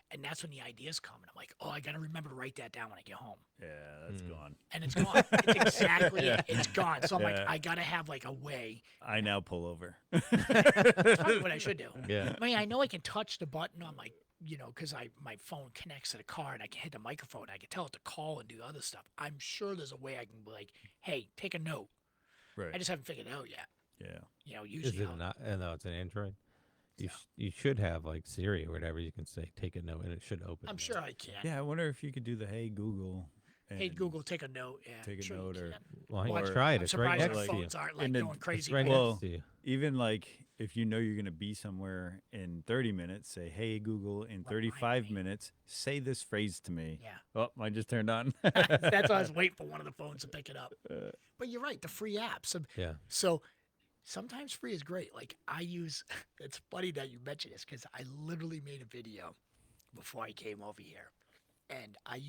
And that's when the ideas come and I'm like, oh, I gotta remember to write that down when I get home. Yeah, that's gone. And it's gone. It's exactly it. It's gone. So I'm Yeah. like, I gotta have like a way. I now pull over. That's probably what I should do. Yeah. I mean, I know I can touch the button on my, because my phone connects to the car and I can hit the microphone. I can tell it to call and do other stuff. I'm sure there's a way I can be like, hey, take a note. Right. I just haven't figured it out yet. Yeah. Is Usually it not? No, it's an Android. You should have like Siri or whatever. You can say, take a note, and it should open. I'm it. sure I can. Yeah, I wonder if you could do the Hey Google. Hey, and Google, take a note. Yeah, take a sure you note or- can. Well, you Or- can try it. I'm It's right surprised next our to you. phones aren't like And then going crazy. It's right with it. Well, next to you. Even like if you know you're going to be somewhere in 30 minutes, say, hey, Google, in 35 me. minutes, say this phrase to me. Yeah. Oh, mine just turned on. That's why I was waiting for one of the phones to pick it up. But you're right, the free apps. Yeah. So sometimes free is great. Like it's funny that you mentioned this because I literally made a video before I came over here. And I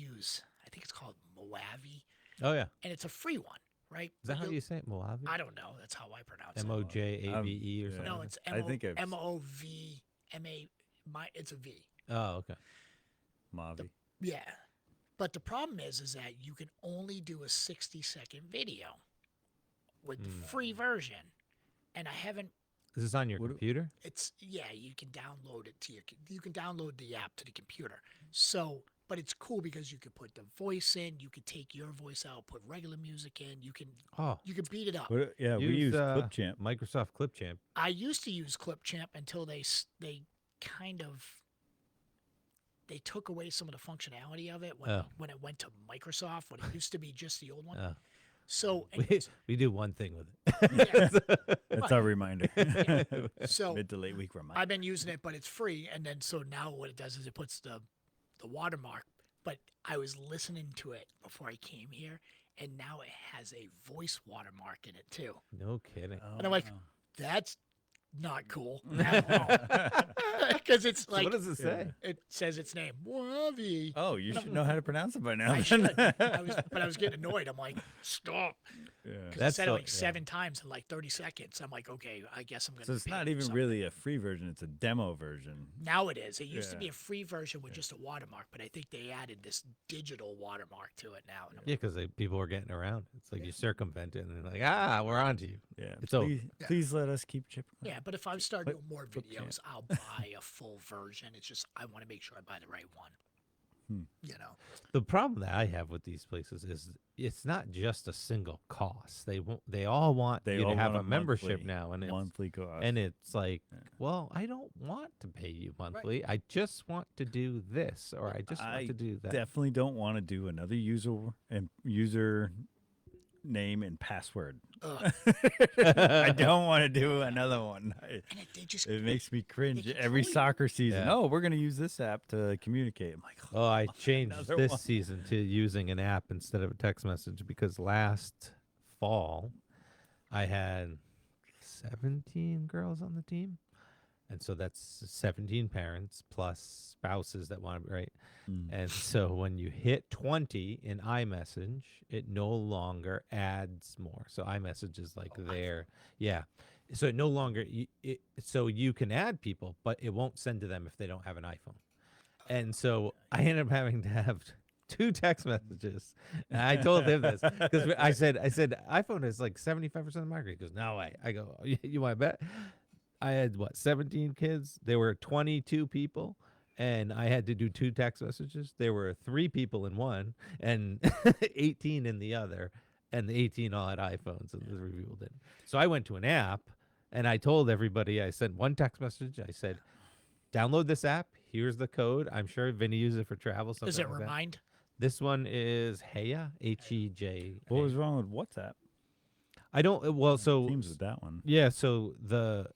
think it's called Moavi, Oh yeah. and it's a free one, right? Is that But how you'll- you say it? Mojave? I don't know. That's how I pronounce it. Mojave or yeah. something. No, it's I think I've- Movma. It's a V. Oh, okay. Mavi. Yeah. But the problem is that you can only do a 60-second video with the free version. And I haven't Is this on your What- computer? It's you can download it to you can download the app to the computer. So, but it's cool because you could put the voice in, you could take your voice out, put regular music in, you can Oh, beat it up. Yeah, we use Clipchamp. Microsoft Clipchamp. I used to use Clipchamp until they kind of they took away some of the functionality of it when it went to Microsoft, when it used to be just the old one. Oh. So We, anyways, we do one thing with it. yeah, That's our reminder. So, Mid to late week reminder. I've been using it, but it's free. And then so now what it does is it puts the watermark. But I was listening to it before I came here, and now it has a voice watermark in it too. No kidding. And I'm like, that's not cool at all. Because it's So like what does it say? it says its name, Wavi. Oh, you should know how to pronounce it by now. I should. But I was getting annoyed. I'm like, stop. Yeah. Because I That's said it so- like yeah. 7 times in like 30 seconds. I'm like, okay, I guess I'm going to So it's not even really a free version; it's a demo version. Now it is. It used to be Yeah. a free version with just a watermark, but I think they added this digital watermark to it now. And I'm Yeah, because people were getting around. It's like you circumvent it, and they're like, we're on to you. Yeah. It's over. Please let us keep chipping. yeah, but if I start But- doing more but videos, I'll buy a full version. It's just I want to make sure I buy the right one. You know, The problem that I have with these places is it's not just a single cost. They all want They you all to have want a membership monthly- now, and monthly cost. it's like, well, I don't want to pay you monthly. I just want to do this, or I just want to do that. Definitely don't want to do another user name and password. ugh. I don't want to do another one. And they just It makes me cringe can every tell you. soccer season. Yeah. Oh, we're going to use this app to communicate. I'm like, Oh, I changed Another this one. season to using an app instead of a text message because last fall I had 17 girls on the team. And so that's 17 parents plus spouses that want to be right. And so when you hit 20 in iMessage, it no longer adds more. So iMessage is like there. Yeah. So it no longer, so you can add people, but it won't send to them if they don't have an iPhone. And so I ended up having to have 2 text messages. And I told him this because I said, iPhone is like 75% of the market. He goes, no way. I go, you want to bet? I had 17 kids. There were 22 people, and I had to do 2 text messages. There were 3 people in one and 18 in the other, and the 18 all had iPhones, and the 3 people didn't. So I went to an app, and I told everybody. I sent 1 text message. I said, "Download this app. Here's the code. I'm sure Vinny uses it for travel." does it like that. remind? This one is Heya, Heja. what was wrong with WhatsApp? I don't. Well, so Teams with that one. yeah, so the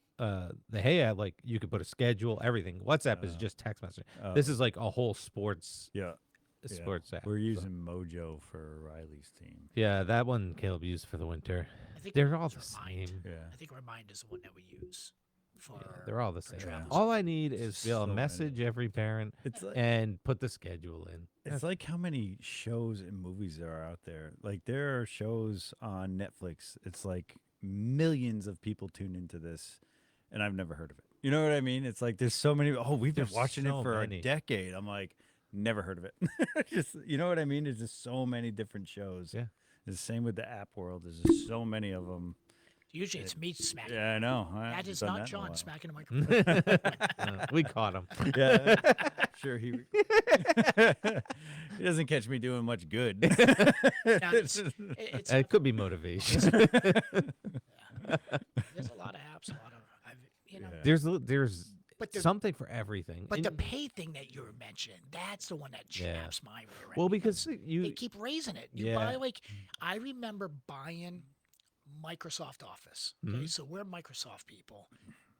Hey app, like you could put a schedule, everything. WhatsApp is just text messaging. This is like a whole sports Yeah. sports app. We're so- using Mojo for Riley's team. Yeah, that one Caleb used for the winter. I think They're we all use the Remind. same. Yeah. I think Remind is the one that we use for. They're all the for same. travels. All I need is to be able So to many. message every parent It's like and put the schedule in. it's like how many shows and movies there are out there. Like there are shows on Netflix. It's like millions of people tune into this, and I've never heard of it. You know what I mean? It's like there's so many. Oh, we've been There's watching so it for many. a decade. I'm like, never heard of it. Just you know what I mean? There's just so many different shows. Yeah. It's the same with the app world. There's just so many of them. Usually it's me smacking. Yeah, I know. I That haven't is done not that in a John while. smacking the microphone. We caught him. Yeah, sure. He he doesn't catch me doing much good. Now, it's It could be motivation. there's a lot of apps, a lot of you know. Yeah. There's But the something for everything. but the And- pay thing that you were mentioning, that's the one that Yeah. chaps my rear end. well, because they you keep raising it. You Yeah. buy like I remember buying Microsoft Office. Okay, Mhm. so we're Microsoft people.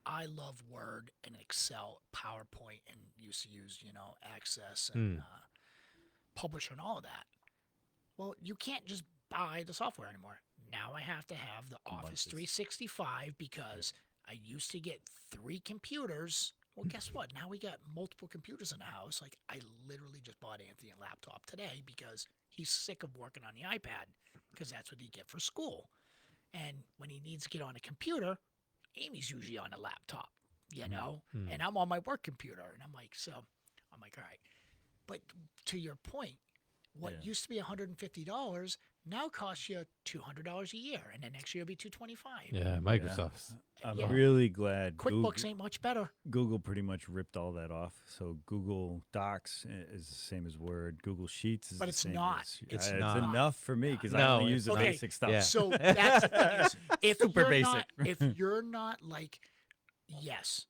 I love Word and Excel, PowerPoint, and used to use Access and Publisher and all of that. Well, you can't just buy the software anymore. Now I have to have the Office Monthly. 365 because I used to get 3 computers. Well, guess what? Now we got multiple computers in the house. Like I literally just bought Anthony a laptop today because he's sick of working on the iPad because that's what he get for school. And when he needs to get on a computer, Amy's usually on a laptop, you know, and I'm on my work computer. And I'm like, all right. But to your point, what Yeah. used to be $150 now it costs you $200 a year, and then next year it'll be $225. Yeah, Microsoft's. I'm Yeah. really glad QuickBooks ain't much better. Google pretty much ripped all that off. So Google Docs is the same as Word. Google Sheets is But the it's same not. as It's it's not. enough for me because I No, only use the okay. basic stuff. Yeah. So that's the thing is, if Super you're basic. not, if you're not like, yes,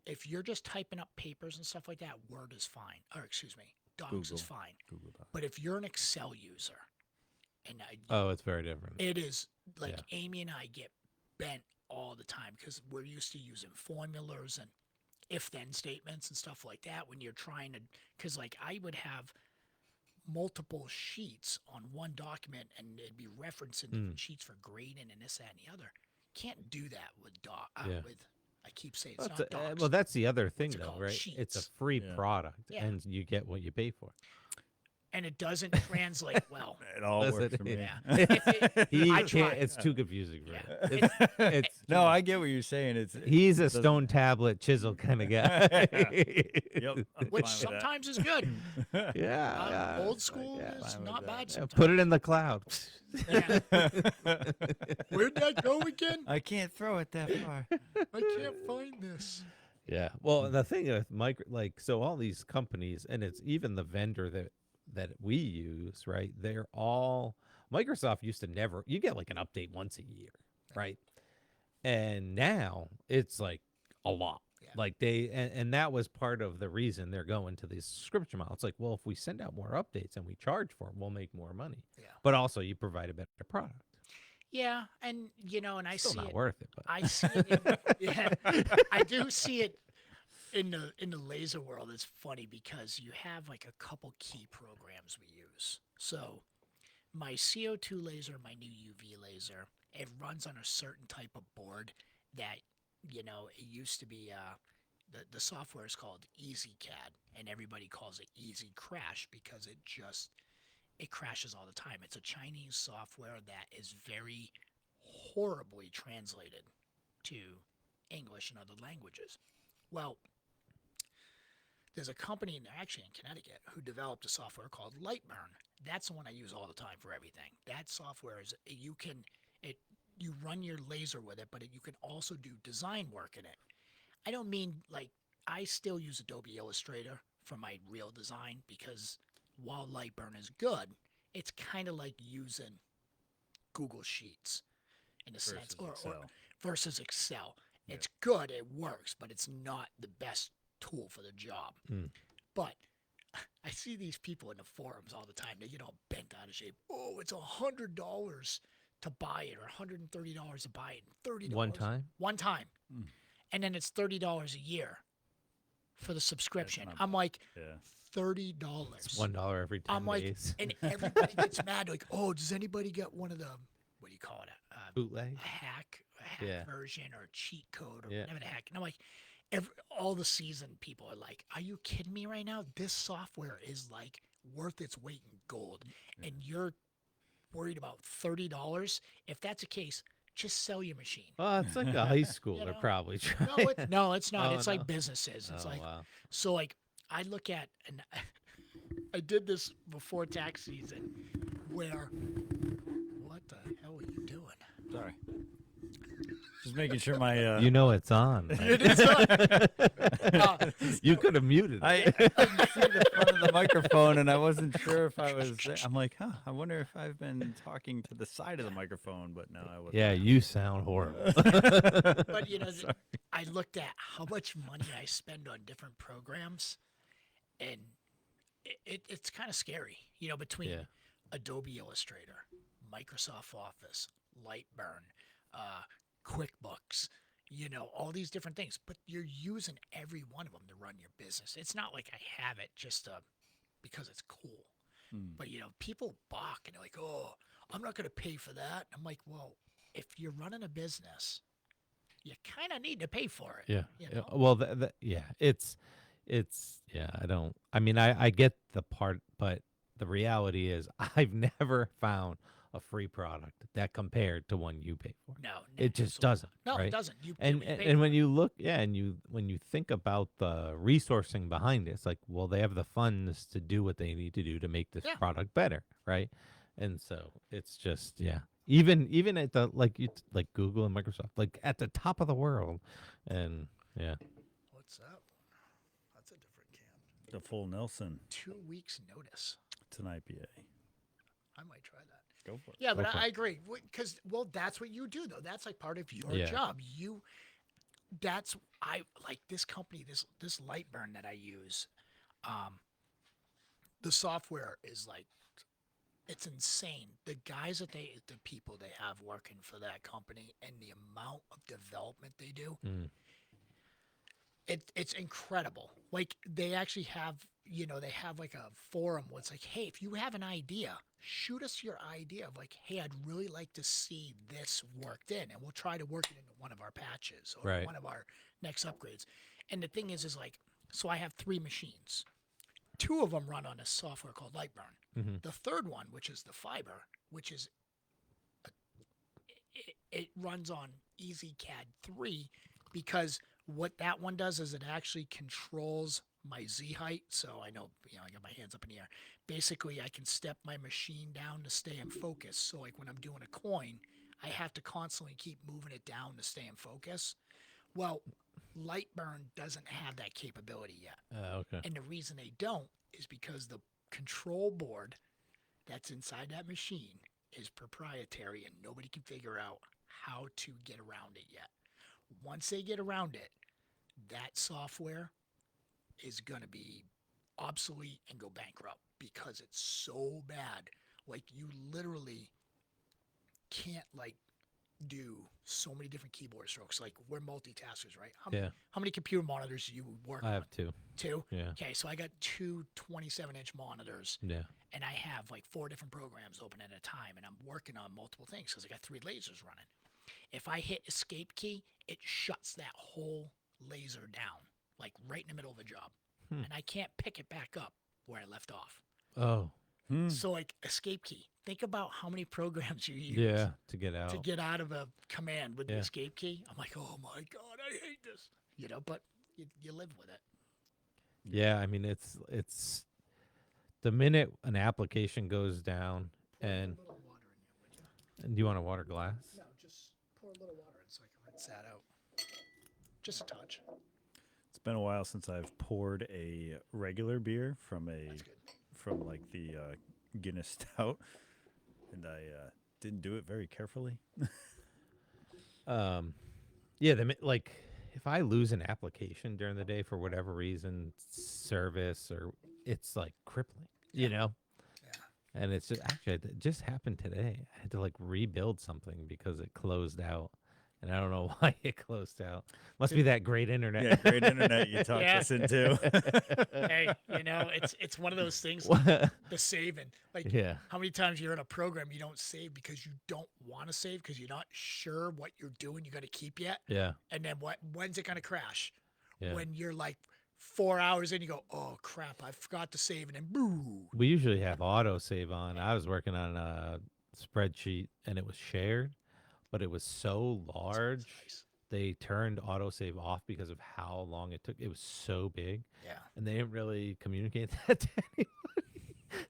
if you're just typing up papers and stuff like that, Word is fine. Or excuse me, Docs Google. is fine. Google Docs. But if you're an Excel user, and Oh, it's very different. it is like Yeah. Amy and I get bent all the time because we're used to using formulas and if-then statements and stuff like that when you're trying to, because like I would have multiple sheets on one document and it'd be referencing different sheets for grading and this, that, and the other. Can't do that with Yeah. with, I keep saying Well, it's not docs. well, that's the other thing, What's it though, called? right? It's a Sheets. free Yeah. product, Yeah. and you get what you pay for. And it doesn't translate well. It all Listen, works for me. Yeah. If it- He I can't. try. It's too confusing for Yeah. him. It's No, I get what you're saying. It's he's a doesn't- stone tablet chisel kind of guy. Yep. I'm Which fine with that. sometimes is good. Yeah, Old it's like, school yeah, is fine with not that. bad yeah, sometimes. put it in the cloud. Yeah. Where'd that go again? I can't throw it that far. I can't find this. Yeah. Well, the thing with so all these companies, and it's even the vendor that we use, right? They're all Microsoft used to never. You get like an update once a year, right? And now it's like a lot. Yeah. Like and that was part of the reason they're going to this subscription model. It's like, well, if we send out more updates and we charge for them, we'll make more money. Yeah. But also, you provide a better product. Yeah, and and I Still see not it. worth it, but I see it. Yeah, I do see it in the laser world. It's funny because you have like a couple key programs we use. So my CO2 laser, my new UV laser, it runs on a certain type of board that it used to be the software is called EasyCAD, and everybody calls it Easy Crash because it crashes all the time. It's a Chinese software that is very horribly translated to English and other languages. Well, there's a company actually in Connecticut who developed a software called Lightburn. That's the one I use all the time for everything. That software is you run your laser with it, but you can also do design work in it. I don't mean like I still use Adobe Illustrator for my real design because while Lightburn is good, it's kind of like using Google Sheets in a sense, or versus Excel. Yeah. It's good, it works, but it's not the best tool for the job. But I see these people in the forums all the time. They get all bent out of shape. Oh, it's $100 to buy it, or $130 to buy it, and $30 one time. one time, and then it's $30 a year for the subscription. not I'm like, Yeah. It's $30. $1 every 10 I'm like, days. and everybody gets mad. Like, oh, does anybody get one of the what do you call it? Bootleg. A hack Yeah. version or a cheat code or Yeah. whatever the heck. And I'm like, all the seasoned people are like, are you kidding me right now? This software is like worth its weight in gold, and you're worried about $30. If that's the case, just sell your machine. Well, it's like a high schooler know? probably trying. No, it's not. Oh, It's no. like businesses. It's Oh, like wow. so. Like I look at, and I did this before tax season, where what the hell are you doing? Sorry. Just making sure my. You know it's on. It is not. You could have muted it. I couldn't see the front of the microphone, and I wasn't sure if I was. I'm like, I wonder if I've been talking to the side of the microphone, but no, I wasn't. Yeah, you sound horrible. But I looked at how much money I spend on different programs, and it's kind of scary. Between Yeah. Adobe Illustrator, Microsoft Office, Lightburn, QuickBooks, all these different things. But you're using every one of them to run your business. It's not like I have it just because it's cool. But people balk and they're like, "Oh, I'm not going to pay for that." I'm like, "Well, if you're running a business, you kind of need to pay for it." Yeah. You Yeah. know? Well, yeah, it's yeah. I mean, I get the part, but the reality is, I've never found a free product that compared to one you pay for. No, It just absolutely doesn't. not. No, right? it doesn't. You And pay and for when you look, when you think about the resourcing behind it, it's like, well, they have the funds to do what they need to do to make this Yeah. product better, right? And so it's just even at the like Google and Microsoft, like at the top of the world, and yeah. What's up? That's a different can. The full Nelson. 2 weeks notice. It's an IPA. I might try that. Go for it. Yeah, Go but for I it. agree because that's what you do though. That's like part of your Yeah. job. That's I like this company. This Lightburn that I use. Um, the software is like it's insane. The guys the people they have working for that company, and the amount of development they do. Mm. It's incredible. Like they actually have, they have like a forum where it's like, hey, if you have an idea, shoot us your idea of like, hey, I'd really like to see this worked in, and we'll try to work it into one of our patches or Right. one of our next upgrades. And the thing is like, so I have 3 machines. 2 of them run on a software called Lightburn. Mm-hmm. The third one, which is the fiber, which is it runs on EasyCAD 3 because what that one does is it actually controls my Z height. So I know, I got my hands up in the air. Basically, I can step my machine down to stay in focus. So like when I'm doing a coin, I have to constantly keep moving it down to stay in focus. Well, Lightburn doesn't have that capability yet. Okay. And the reason they don't is because the control board that's inside that machine is proprietary and nobody can figure out how to get around it yet. Once they get around it, that software is going to be obsolete and go bankrupt because it's so bad. Like you literally can't like do so many different keyboard strokes. Like we're multitaskers, right? Yeah. How many computer monitors do you work I on? have 2. 2? Yeah. Okay, so I got 2 27-inch monitors Yeah. and I have like 4 different programs open at a time and I'm working on multiple things because I got 3 lasers running. If I hit escape key, it shuts that whole laser down, like right in the middle of a job. Hmm. And I can't pick it back up where I left off. Oh. So like escape key. Think about how many programs you use Yeah. To get out. to get out of a command with the Yeah. escape key. I'm like, oh my God, I hate this. But you live with it. Yeah. I mean, it's the minute an application goes down, Pour and a little water in here, would you? and do you want a water glass? No, just pour a little water in so I can rinse that out. Just a touch. It's been a while since I've poured a regular beer from That's good. like the Guinness Stout, and I didn't do it very carefully. Yeah. Like if I lose an application during the day for whatever reason, service or it's like crippling, Yeah. you know. Yeah. And it's actually it just happened today. I had to like rebuild something because it closed out, and I don't know why it closed out. Must be that great internet. Yeah, great internet you talked Yeah. us into. Hey, it's one of those things like the saving. Like Yeah. how many times you're in a program you don't save because you don't want to save because you're not sure what you're doing. You got to keep yet, Yeah. and then when's it gonna crash? Yeah. When you're like 4 hours in, you go, oh crap, I forgot to save, and then boo. We usually have auto save on. I was working on a spreadsheet and it was shared, but it was so large. Nice. They turned autosave off because of how long it took. It was so big, Yeah. and they didn't really communicate that to anybody.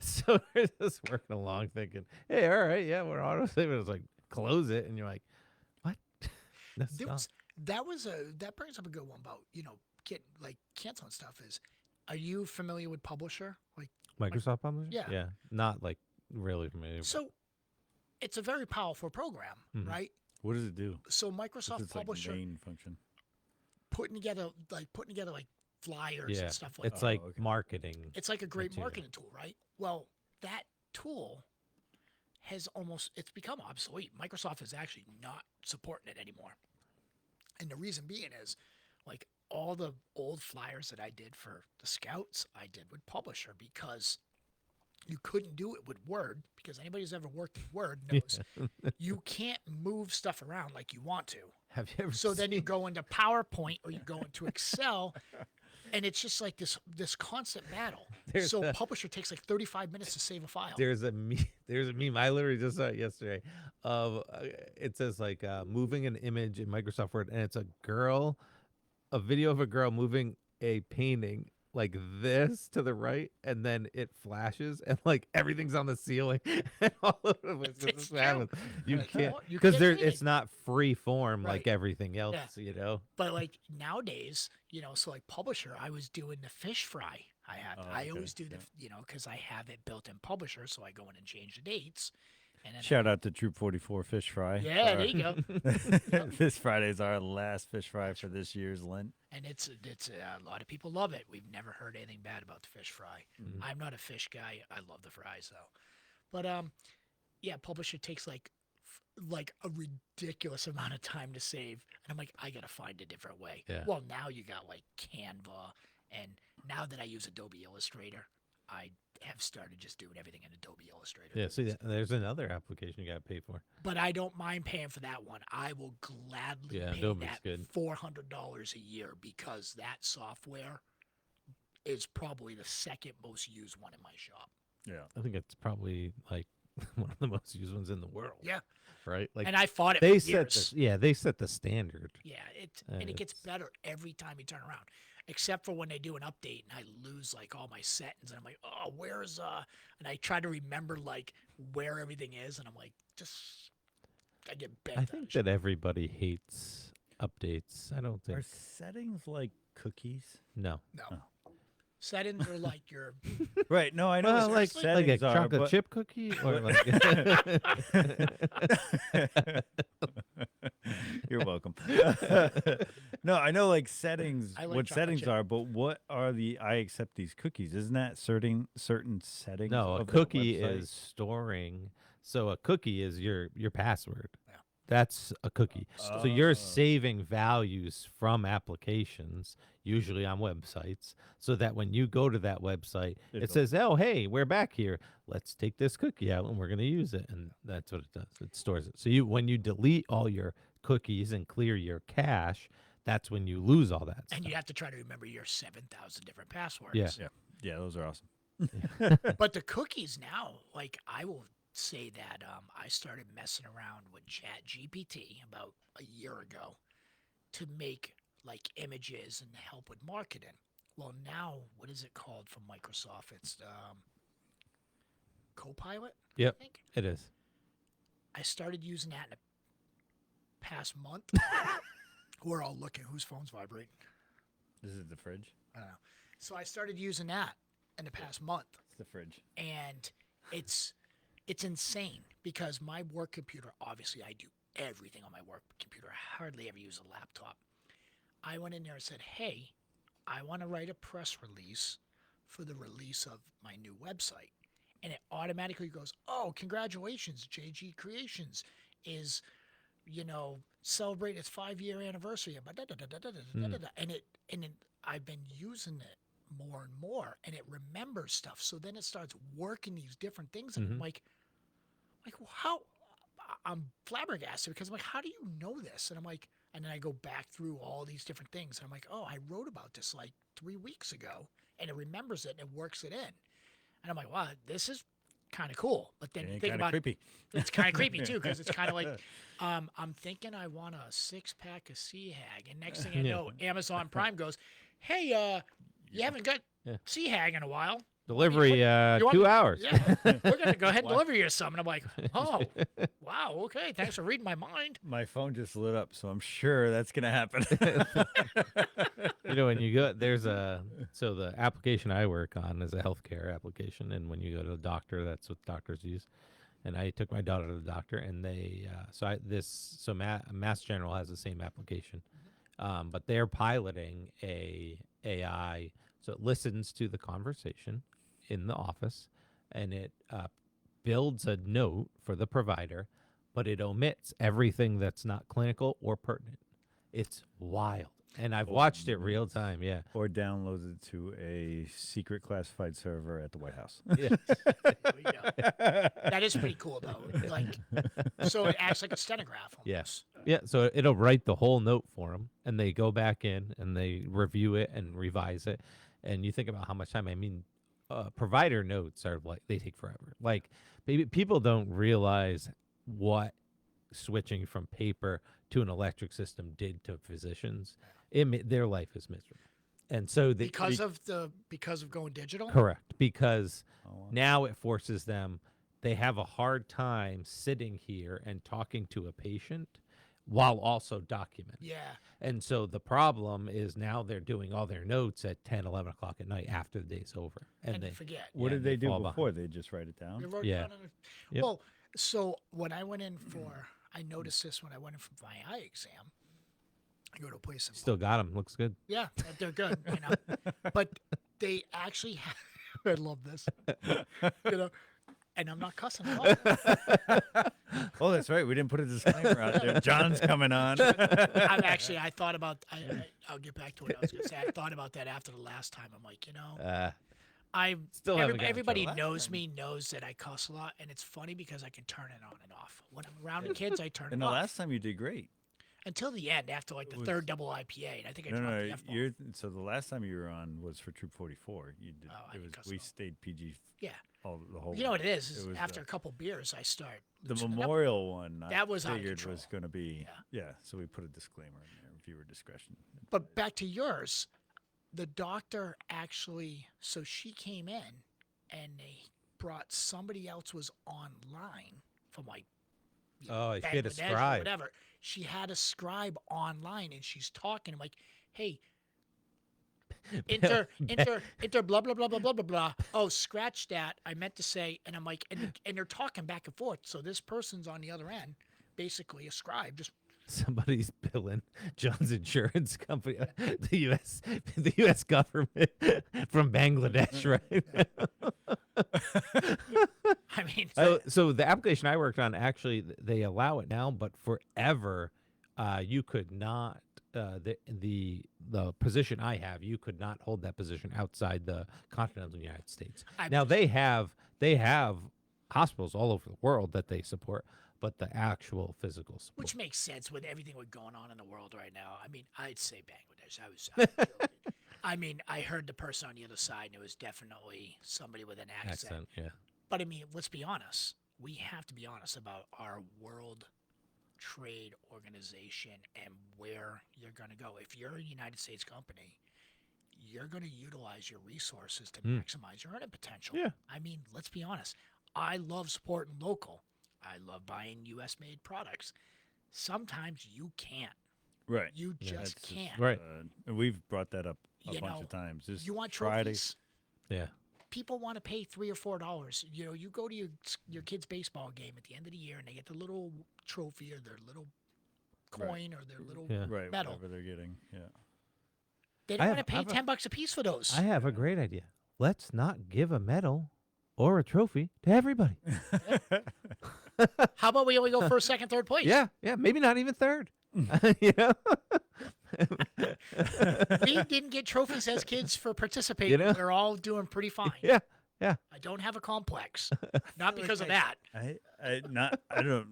So we're just working along thinking, hey, all right, yeah, we're autosaving. It's like, close it. And you're like, what? That's There not. was, that brings up a good one about get like canceling stuff. Is are you familiar with Publisher? Like Microsoft Publisher? Yeah. Yeah. Not like really familiar. so, it's a very powerful program, Mhm. right? What does it do? So What's Microsoft its like Publisher main function? putting together like flyers Yeah. and stuff like It's that. like okay. marketing. It's like a great material. marketing tool, right? Well, that tool has it's become obsolete. Microsoft is actually not supporting it anymore. And the reason being is like all the old flyers that I did for the Scouts, I did with Publisher because you couldn't do it with Word because anybody who's ever worked with Word knows you can't move stuff around like you want to. Have you ever So then you seen- go into PowerPoint or you go into Excel, and it's just like this constant battle. There's So a- Publisher takes like 35 minutes to save a file. There's a meme. I literally just saw it yesterday. Of it says like moving an image in Microsoft Word, and it's a video of a girl moving a painting like this to the right, and then it flashes, and like everything's on the ceiling and all over the place. 'Cause It's this happens. You true. can't You because can't there beat it's it. not free form Right. like everything else. Yeah. You know. But like nowadays, so like Publisher, I was doing the fish fry. I okay, always do yeah. because I have it built in Publisher, so I go in and change the dates. And then Shout out to Troop 44 Fish Fry. Yeah, there you go. This Friday's our last fish fry for this year's Lent. And it's a lot of people love it. We've never heard anything bad about the fish fry. Mhm. I'm not a fish guy. I love the fries though. But yeah, Publisher takes like a ridiculous amount of time to save, and I'm like, I gotta find a different way. Yeah. Well, now you got like Canva, and now that I use Adobe Illustrator, I have started just doing everything in Adobe Illustrator. Yeah. See, there's another application you got to pay for. But I don't mind paying for that one. I will gladly Yeah, pay Adobe's that good. $400 a year because that software is probably the second most used one in my shop. Yeah. I think it's probably like one of the most used ones in the world. Yeah. Right. Like And I fought it they for set years. the, yeah they set the standard. Yeah, And and it gets it's- better every time you turn around, except for when they do an update and I lose like all my settings and I'm like, oh, where's and I try to remember like where everything is and I'm like, I get bent. I out think of shit. that everybody hates updates. I don't think. Are settings like cookies? No. No. Oh. Settings are like your Right. No, I know Well, what like a settings are, chocolate but- chip cookie or like. You're welcome. No, I know like settings, I like what chocolate settings chip. are, but what are the I accept these cookies? Isn't that certain settings? No, a of the cookie website? is storing. So a cookie is your password. Yeah. That's a cookie. So you're Oh. saving values from applications, usually on websites, so that when you go to that website, it It'll- says, "Oh, hey, we're back here. Let's take this cookie out and we're going to use it." And that's what it does. It stores it. So when you delete all your cookies and clear your cache, that's when you lose all that and stuff. you have to try to remember your 7,000 different passwords. Yeah. Yeah, those are awesome. But the cookies now, like I will say that I started messing around with Chat GPT about a year ago to make like images and help with marketing. Well, now what is it called from Microsoft? It's Copilot. Yep. I think It is. I started using that in the past month. We're all looking. Whose phone's vibrating? This is the fridge. I don't know. So I started using that in the past month. It's the fridge. And it's insane because my work computer, obviously I do everything on my work computer. I hardly ever use a laptop. I went in there and said, hey, I want to write a press release for the release of my new website. And it automatically goes, oh, congratulations, JG Creations is, celebrate its 5-year anniversary. And I've been using it more and more, and it remembers stuff. So then it starts working these different things, and I'm like, well, how? I'm flabbergasted because I'm like, how do you know this? And I'm like, and then I go back through all these different things, and I'm like, oh, I wrote about this like 3 weeks ago, and it remembers it and it works it in, and I'm like, wow, this is kind of cool. But then And think kind of about creepy. it's kind of creepy too because it's kind of like I'm thinking I want a 6-pack of Sea Hag, and next thing I Yeah. know, Amazon Prime goes, hey, you haven't got Yeah. Sea Hag in a while. Delivery you want 2 me- hours. Yeah, we're gonna go ahead and Wow. deliver you some. And I'm like, oh, wow, okay, thanks for reading my mind. My phone just lit up, so I'm sure that's gonna happen. When you go, so the application I work on is a healthcare application, and when you go to the doctor, that's what doctors use. And I took my daughter to the doctor, and Mass General has the same application, but they're piloting a AI, so it listens to the conversation in the office, and it builds a note for the provider, but it omits everything that's not clinical or pertinent. It's wild. And I've watched it real time, yeah. Or downloads it to a secret classified server at the White House. Yeah. There we go. That is pretty cool though. Like, so it acts like a stenograph almost. Yeah, so it'll write the whole note for them, and they go back in and they review it and revise it. And you think about how much time. I mean, provider notes are like, they take forever. Like, people don't realize what switching from paper to an electric system did to physicians. Their life is miserable. And so they because of going digital. correct, because Oh, wow. now it forces them, they have a hard time sitting here and talking to a patient while also documenting. Yeah. And so the problem is now they're doing all their notes at 10, 11 o'clock at night after the day's over. And they forget. What yeah, did they do fall before? behind. They just write it down? They wrote Yeah. down on a- Yep. Well, so when I went in for, I noticed this when I went in for my eye exam. I go to a place in Still got them. Looks good. Yeah, they're good, But they actually have, I love this, and I'm not cussing at all. Oh, that's right. We didn't put a disclaimer out there. John's coming on. I thought about, I'll get back to what I was going to say. I thought about that after the last time. I'm like, I Still haven't gotten in everybody trouble. knows me, knows that I cuss a lot, and it's funny because I can turn it on and off. When I'm around the kids, I turn And it the off. last time you did great. Until the end, after like the was- third double IPA, and I think I No, dropped no, the F-bomb. you're, so the last time you were on was for Troop 44. You did. Oh, I didn't cuss We at all. stayed PG. Yeah. The whole. You know way. what it is? It was After a couple beers, I start the loosening up. memorial one. That was out of figured control. was going to be. Yeah. So we put a disclaimer in there, viewer discretion. But back to yours, the doctor actually, so she came in and they brought somebody else was online from like Oh, she had a Bangladesh or scribe. whatever. She had a scribe online and she's talking. I'm like, hey, enter blah blah blah blah blah blah blah. Oh, scratch that. I meant to say, and I'm like, and they're talking back and forth. So this person's on the other end, basically a scribe, just Somebody's billing John's insurance company, the U.S. government from Bangladesh, right? I mean, So the application I worked on, actually, they allow it now, but forever, you could not. The position I have, you could not hold that position outside the continental United States. Now they have hospitals all over the world that they support, but the actual physical support. which makes sense with everything that's going on in the world right now. I mean, I'd say Bangladesh. I was joking. I mean, I heard the person on the other side, and it was definitely somebody with an accent. Yeah. But I mean, let's be honest. We have to be honest about our World Trade Organization and where you're going to go. If you're a United States company, you're going to utilize your resources to maximize your earning potential. Yeah. I mean, let's be honest. I love supporting local. I love buying U.S. made products. Sometimes you can't. Right. You Yeah, just That's can't. Right. And we've brought that up a You bunch know, of times. Just You want try trophies? Yeah. People want to pay $3 or $4. You know, you go to your kid's baseball game at the end of the year, and they get the little trophy or their little coin or their little Yeah. right medal. whatever they're getting. Yeah. They I don't have- want to I pay have a- $10 a piece for those. I have a great idea. Let's not give a medal or a trophy to everybody. How about we only go first, second, third place? Yeah. Maybe not even third. You know? We didn't get trophies as kids for participating. You know? We're all doing pretty fine. Yeah. I don't have a complex. Not because of that. I don't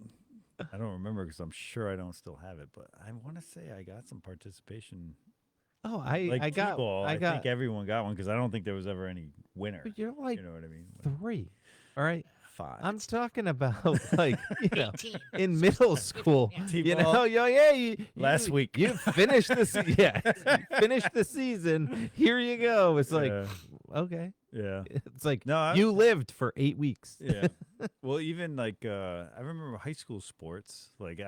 remember because I'm sure I don't still have it, but I want to say I got some participation. Oh, Like I got T-ball, I got think everyone got one because I don't think there was ever any winner. but you're like You know what I mean? 3. All right. 5. I'm talking about like, 18. in middle school. Yeah. You T-ball. know, you Last week. you finished this. Yeah, you finished the season. Here you go. It's like, Yeah. okay. Yeah. It's like No, I- you lived for 8 weeks. Yeah. Well, even like I remember high school sports. Like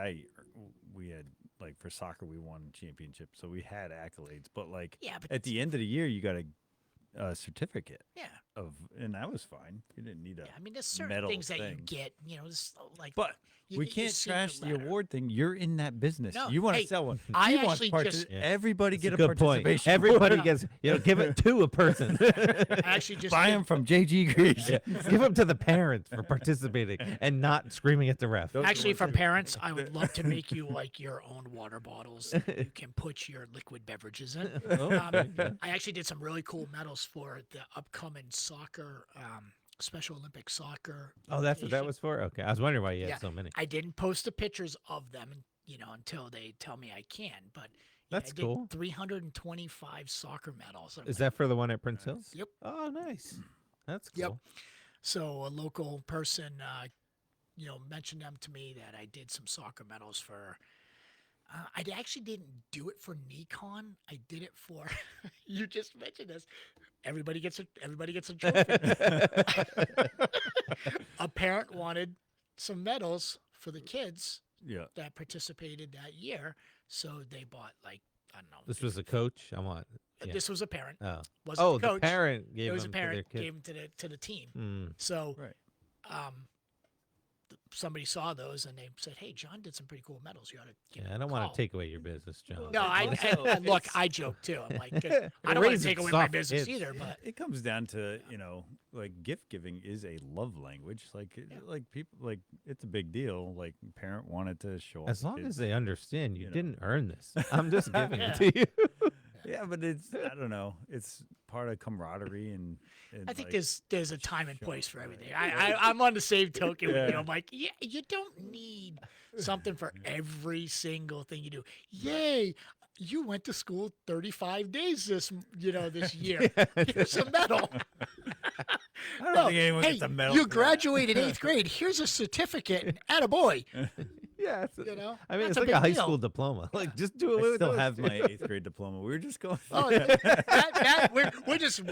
we had like for soccer we won championships, so we had accolades. But like Yeah, but at the end of the year, you got a certificate yeah. of, and that was fine. You didn't need a. Yeah, I mean, there's certain medal things that you thing. get, just like. But you we get your can't secret trash the letter. award thing. You're in that business. No, You want to hey, sell one. I You want actually just- Yeah. everybody That's get a a good point. participation. Everybody award. gets, give it to a person. I actually just Buy did- them from JG Grease. Yeah. Give them to the parents for participating and not screaming at the ref. Those are Actually, ones for that- parents, I would love to make you like your own water bottles that you can put your liquid beverages in. I actually did some really cool medals for the upcoming soccer, Special Olympic soccer. Oh, that's what that nation. was for? Okay. I was wondering why you had Yeah. so many. I didn't post the pictures of them, until they tell me I can. But yeah, That's I did cool. 325 soccer medals. I'm Is like, that for the one at Prince Hills? Yep. Oh, nice. That's cool. Yep. So a local person, mentioned them to me that I did some soccer medals for I actually didn't do it for Nikon. I did it for. You just mentioned this. Everybody gets a trophy. A parent wanted some medals for the kids Yeah. that participated that year, so they bought like I don't know. This was a coach. I want. Yeah. This was a parent. Oh. Wasn't Oh, the coach. the parent gave It was a them to their parent kid. gave them to the team. Mm. So Right. Somebody saw those and they said, "Hey, John did some pretty cool medals. You ought to give Yeah, him I a don't want call." to take away your business, John. No, look. I joke too. I'm like, 'cause I don't want to take away my business either. But It comes down to, like gift giving is a love language. Like people, like it's a big deal. Like parent wanted to show. As long as they understand you you know. didn't earn this, I'm just giving Yeah. it to you. Yeah, but I don't know. It's part of camaraderie and I think like, there's a time and show, place for everything. right. I'm on the same token with you. Yeah. I'm like, yeah, you don't need something for every single thing you do. Yay! You went to school 35 days this year. Here's a medal. I don't No, think anyone hey, gets a medal. you for that. graduated 8th grade. Here's a certificate. And attaboy. Yeah, That's I mean, it's a like a big high deal. school diploma. Like, just do I it. still have my 8th grade diploma. We were just going. Oh, we're just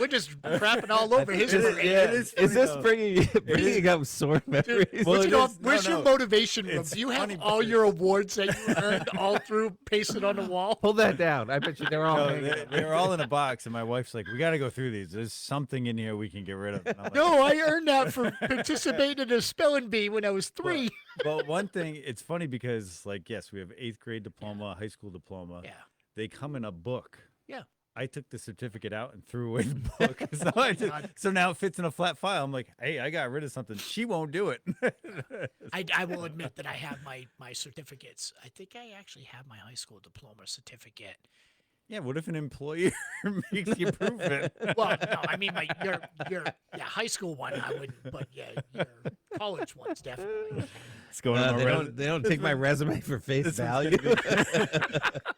crapping all over his It is- parade. yeah, it is Is this though. bringing up sore memories? Well, Where's it your, is- where's no, your no. motivation room? It's Do you have funny all because- your awards that you earned all through pasted on the wall? Pull that down. I bet you they're all No, hanging. they were all in a box, and my wife's like, "We got to go through these. There's something in here we can get rid of." And I'm like, No, I earned that for participating in a spelling bee when I was 3. But one thing, it's funny because, like, yes, we have 8th grade diploma, high school diploma. Yeah. They come in a book. Yeah. I took the certificate out and threw away the book. So now it fits in a flat file. I'm like, hey, I got rid of something. She won't do it. I will admit that I have my certificates. I think I actually have my high school diploma certificate. Yeah, what if an employer makes you prove it? Well, no, I mean your high school one I wouldn't, but yeah, your college one's definitely. It's going on my They don't take my resume for face This one's value.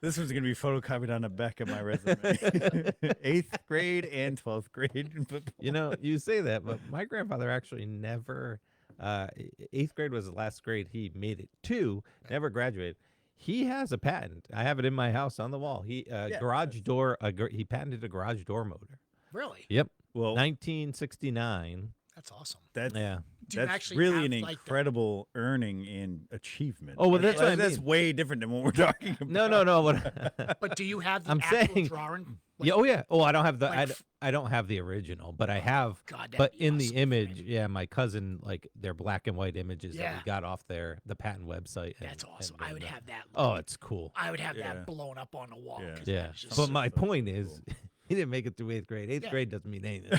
This one's gonna be photocopied on the back of my resume. 8th grade and 12th grade. You know, you say that, but my grandfather actually never. 8th grade was the last grade he made it to. Never graduated. He has a patent. I have it in my house on the wall. He garage door. He patented a garage door motor. Really? Yep, Well, 1969. That's awesome. that's Yeah. Do you that's actually really have, an like, the- incredible earning and achievement. Oh, well, that's what I that's mean. way different than what we're talking about. No. What? But do you have the I'm actual saying- drawing? Yeah. Oh, yeah. Oh, I don't have the. like I don't have the original, but I have. God, that'd But be in awesome the for me. image, yeah, my cousin, like, they're black and white images that Yeah. we got off the patent website. That's awesome. and I would then, have that. Oh, it's cool. I would have Yeah. that blown up on the wall. Yeah. 'cause Yeah. that's just But so- my so point cool. is, he didn't make it through 8th grade. 8th Yeah. grade doesn't mean anything.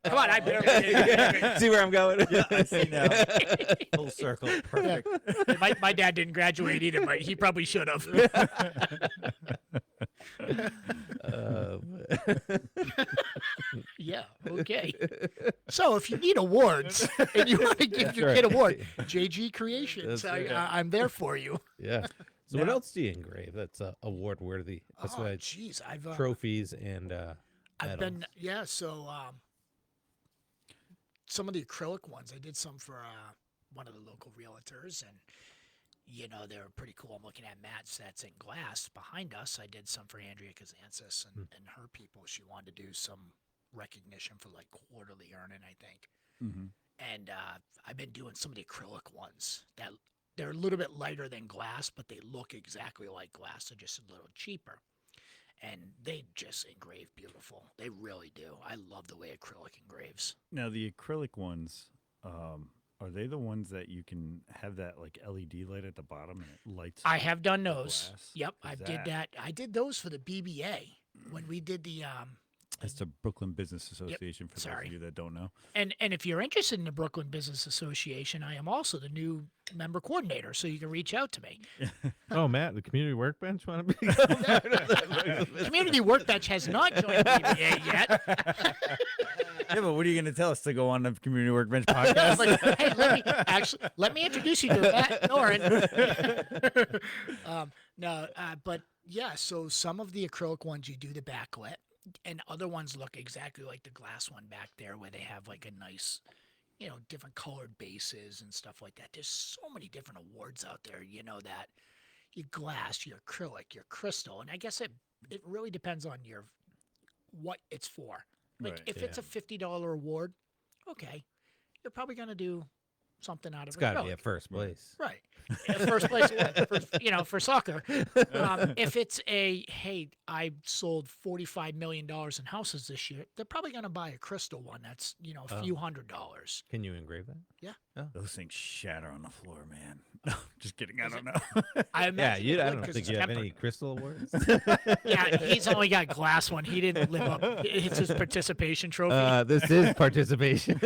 Come on, I better. See where I'm going? Yeah, I see now. Full circle. Perfect. my dad didn't graduate either, but he probably should have. Yeah. Okay. So if you need awards and you want to give That's your kid right. award, JG Creations, That's right. I'm there for you. Yeah. So what Now- else do you engrave that's award worthy? That's Oh, why jeez, trophies and I've been medals. so some of the acrylic ones. I did some for one of the local realtors, and they were pretty cool. I'm looking at Matt sets in glass behind us. I did some for Andrea Kazantzis and her people. She wanted to do some recognition for like quarterly earning, I think. Mm-hmm. And I've been doing some of the acrylic ones that they're a little bit lighter than glass, but they look exactly like glass. They're just a little cheaper. And they just engrave beautiful. They really do. I love the way acrylic engraves. Now the acrylic ones, are they the ones that you can have that like LED light at the bottom and it lights? I have done those. glass? Yep, I Is did that. I did those for the BBA when we did the That's the Brooklyn Business Association for those sorry. of you that don't know. and if you're interested in the Brooklyn Business Association, I am also the new member coordinator, so you can reach out to me. Oh, Matt, the community workbench want to be. Community Workbench has not joined BBA yet. Yeah, but what are you going to tell us to go on the Community Workbench I was podcast? like, hey, let me introduce you to Matt Noren. But yeah, so some of the acrylic ones you do the backlit, and other ones look exactly like the glass one back there, where they have like a nice, different colored bases and stuff like that. There's so many different awards out there, that your glass, your acrylic, your crystal. And I guess it really depends on what it's for. Like Right, if it's a $50 award, okay, you're probably going to do something out of It's got to be acrylic. at first place. Right. First place, for soccer. If it's hey, I sold $45 million in houses this year, they're probably going to buy a crystal one that's, a few $100s. Can you engrave that? Yeah. Oh. Those things shatter on the floor, man. No, just kidding. I Is don't it- know. I Yeah, imagine you. it I would don't 'cause think it's you have tempered. any crystal awards. Yeah, he's only got glass one. He didn't live up. It's his participation trophy. This is participation,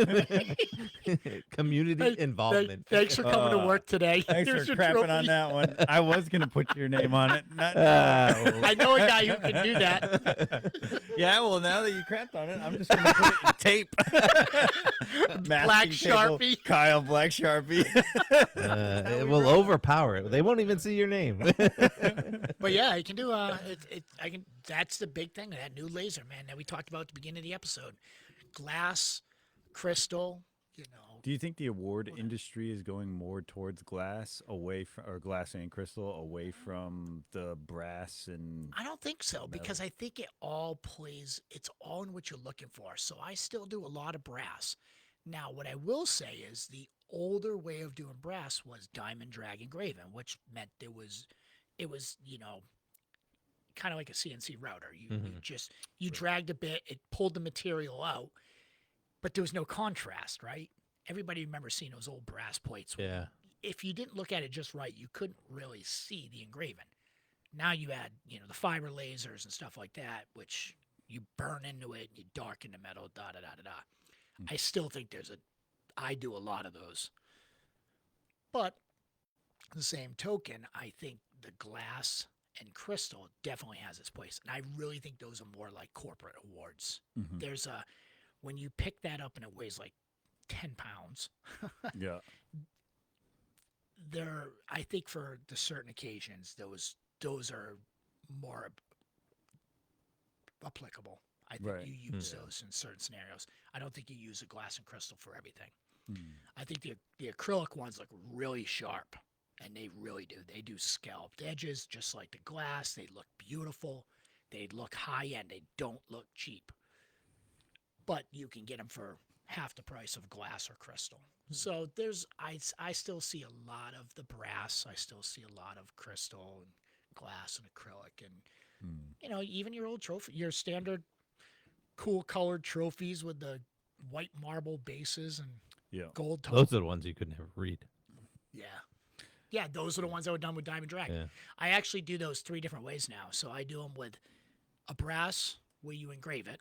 community involvement. Thanks for coming to work today. Thanks Here's for your crapping on trophy. that one. I was gonna put your name on it. Not, I know a guy who can do that. yeah, well, now that you crapped on it, I'm just gonna put it in tape. Black Masking table, Sharpie. Kyle Black Sharpie. It will overpower it. They won't even see your name. But yeah, I can do. I can. That's the big thing. That new laser, man, that we talked about at the beginning of the episode. Glass, crystal. Do you think the award industry is going more towards glass, away from, or glass and crystal, away from the brass and? I don't think so because I think it all plays. It's all in what you're looking for. So I still do a lot of brass. Now, what I will say is the older way of doing brass was diamond drag engraving, which meant it was kind of like a CNC router. You dragged a bit, it pulled the material out, but there was no contrast, right? Everybody remembers seeing those old brass plates. Yeah. If you didn't look at it just right, you couldn't really see the engraving. Now you add, the fiber lasers and stuff like that, which you burn into it, you darken the metal, da da da da da. I still think I do a lot of those. But the same token, I think the glass and crystal definitely has its place. And I really think those are more like corporate awards. Mhm. There's when you pick that up and it weighs like 10 pounds, Yeah. I think for the certain occasions, those are more applicable. I think Right. you use those in certain scenarios. I don't think you use a glass and crystal for everything. I think the acrylic ones look really sharp, and they really do. They do scalloped edges just like the glass. They look beautiful. They look high end. They don't look cheap. But you can get them for half the price of glass or crystal. So I still see a lot of the brass. I still see a lot of crystal and glass and acrylic, and even your old trophy, your standard cool colored trophies with the white marble bases and Yeah. gold top. Those are the ones you could never read. Yeah, those are the ones that were done with Diamond Drag. Yeah. I actually do those 3 different ways now. So I do them with a brass where you engrave it.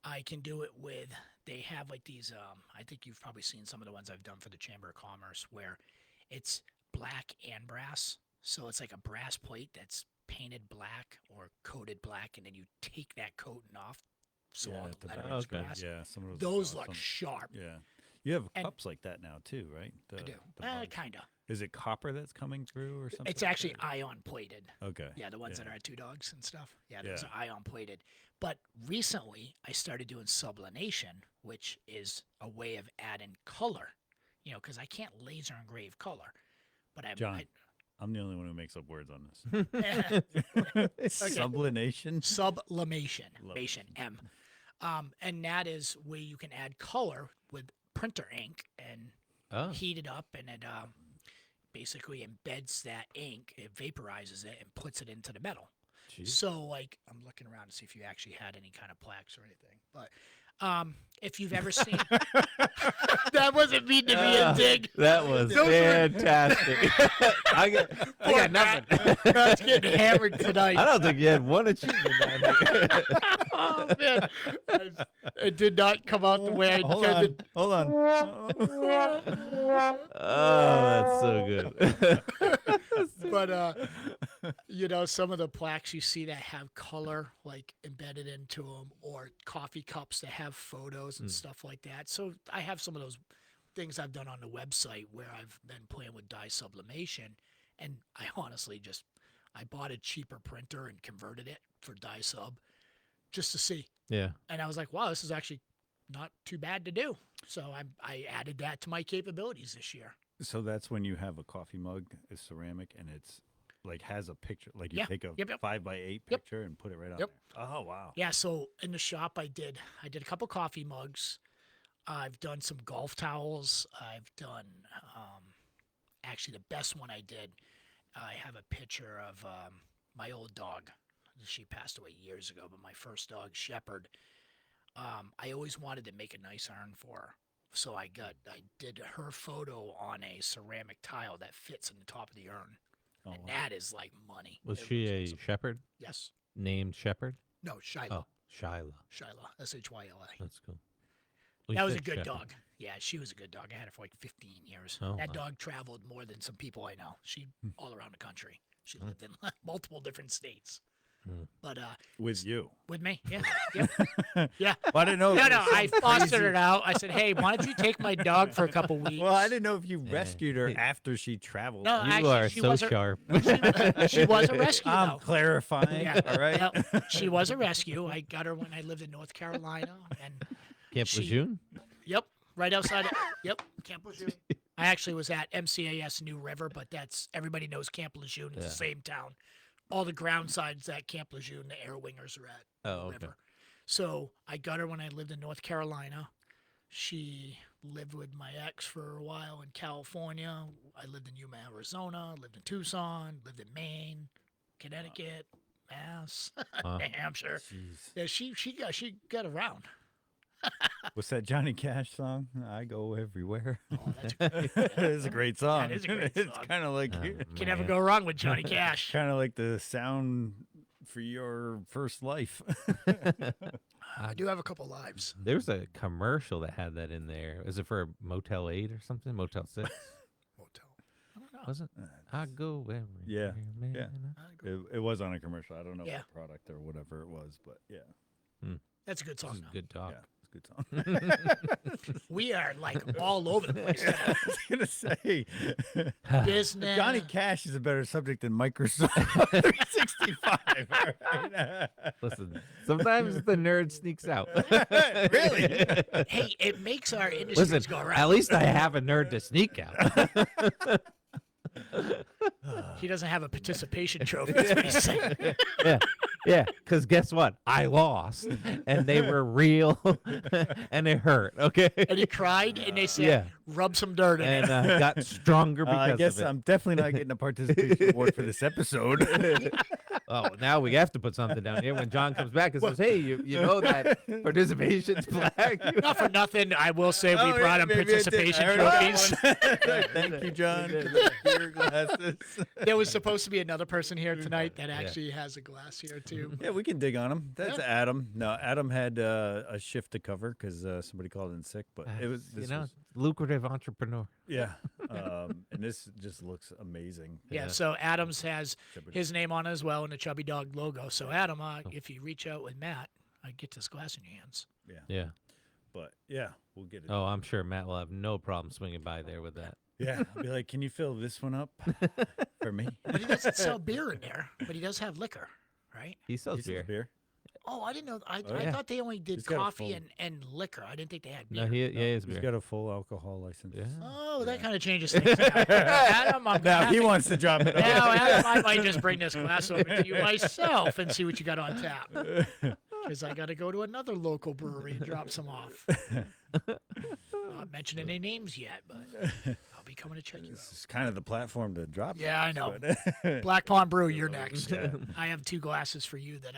I can do it with, they have like these, I think you've probably seen some of the ones I've done for the Chamber of Commerce where it's black and brass. So it's like a brass plate that's painted black or coated black, and then you take that coating off. So all the lettering is okay. brass. Yeah. Some of Those awesome. look sharp. Yeah. You have And- cups like that now too, right? I do. the mugs. Kind of. Is it copper that's coming through or something? It's actually ion plated. Okay. Yeah, the ones Yeah. that are 2 dogs and stuff. Yeah, those Yeah. are ion plated. But recently, I started doing sublimation, which is a way of adding color. Because I can't laser engrave color. But John. I'm the only one who makes up words on this. Okay. Sublimation. Sublimation, Limation. M. And that is where you can add color with printer ink and Oh. heat it up, and it basically embeds that ink, it vaporizes it, and puts it into the metal. Jeez. So, like, I'm looking around to see if you actually had any kind of plaques or anything. But if you've ever seen, that wasn't mean to be a dig. That was Those were- fantastic. I got nothing. Matt's getting hammered tonight. I don't think you had one achievement down here. Oh man, it did not come out the way I Hold intended. on. Hold on. Oh, that's so good. But some of the plaques you see that have color like embedded into them, or coffee cups that have photos and stuff like that. So I have some of those things I've done on the website where I've been playing with dye sublimation, and I honestly I bought a cheaper printer and converted it for dye sub just to see. Yeah. And I was like, wow, this is actually not too bad to do. So I added that to my capabilities this year. So that's when you have a coffee mug, is ceramic, and it's like has a picture. Like you Yeah. take a Yep. 5x8 Yep. picture and put it right on Yep. there. Oh wow. Yeah. So in the shop, I did a couple coffee mugs. I've done some golf towels. I've done actually the best one I did. I have a picture of my old dog. She passed away years ago, but my first dog, Shepherd. I always wanted to make a nice urn for her. So I did her photo on a ceramic tile that fits in the top of the urn. Oh, And wow. that is like money. Was It she a awesome. shepherd? Yes. Named Shepherd? No, Shiloh. Oh, Shyla. Shiloh. Shyla. That's cool. Well, you That was a said good shepherd. dog. Yeah, she was a good dog. I had her for like 15 years. Oh, That wow. dog traveled more than some people I know. She all around the country. She Hmm. lived in multiple different states. Hmm. But With you. with me, yeah, yep. Yeah. Well, I didn't know. No, if no, it was I some fostered crazy- it out. I said, hey, why don't you take my dog for a couple weeks? Well, I didn't know if you Yeah. rescued her after she traveled. No, You actually, are she so was a- sharp. She was a rescue, I'm though. clarifying. Yeah. All right. Yep. She was a rescue. I got her when I lived in North Carolina, and Camp She- Lejeune? yep, right outside. Yep, Camp Lejeune. I actually was at MCAS New River, but that's everybody knows Camp Lejeune. It's Yeah. the same town. All the ground sides at Camp Lejeune, the air wingers are at Oh, New okay. River. So I got her when I lived in North Carolina. She lived with my ex for a while in California. I lived in Yuma, Arizona. Lived in Tucson. Lived in Maine, Connecticut, Mass, Wow. New Hampshire. Jeez. Yeah, she got around. What's that Johnny Cash song? I go everywhere. Oh, that's It's a great song. is a great It's song. kind of like Oh, can never man. go wrong with Johnny Cash. kind of like the sound for your first life. I do have a couple lives. There was a commercial that had that in there. Was it for Motel 8 or something? Motel 6? Motel. I don't know. Was it? I go everywhere. Yeah, man. yeah. I agree. It was on a commercial. I don't know Yeah. what product or whatever it was, but yeah, That's a good This song. is Though. a good talk. yeah, it's a good song. We are like all over the place. today. I was gonna say, Business. Johnny Cash is a better subject than Microsoft 365. all right? Listen, sometimes the nerd sneaks out. Really? Hey, it makes our industries Listen, go at around. least I have a nerd to sneak out. He doesn't have a participation trophy. That's what he's saying. yeah, yeah. Because guess what? I lost, and they were real, and it hurt. Okay, And he cried, and they said, Yeah. "Rub some dirt in and it." got stronger because I guess of it. I'm definitely not getting a participation award for this episode. Oh, now we have to put something down here when John comes back and says, "Hey, you know that participation's flag." Not for nothing. I will say we Oh, brought yeah, him maybe I did. participation I heard about trophies. one. Thank you, John, for the beer glasses. There was supposed to be another person here tonight that actually has a glass here too. Yeah, we can dig on him. That's Adam. No, Adam had a shift to cover because somebody called in sick, but it was you this know, was, lucrative entrepreneur. yeah, and this just looks amazing. Yeah, so Adams has his name on it as well and the Chubby Dog logo. So Adam, if you reach out with Matt, I get this glass in your hands. Yeah. But yeah, we'll get it. Oh, I'm sure Matt will have no problem swinging by there with that. Yeah, I'll be like, can you fill this one up for me? But he doesn't sell beer in there, but he does have liquor, right? He sells He sells beer. Oh, I didn't know. I yeah. thought they only did He's got a coffee full- and liquor. I didn't think they had beer. No, he is He's beer. got a full alcohol license. Yeah. Oh, that kind of changes things. Now. Adam, I'm Now he happy- wants to drop it. Now, Adam, I might just bring this glass over to you myself and see what you got on tap. Because I got to go to another local brewery and drop some off. Not mentioning any names yet, but I'll be coming to check you out. This is kind of the platform to drop. Yeah, I know. but- Black Pond Brew, you're next. I have 2 glasses for you that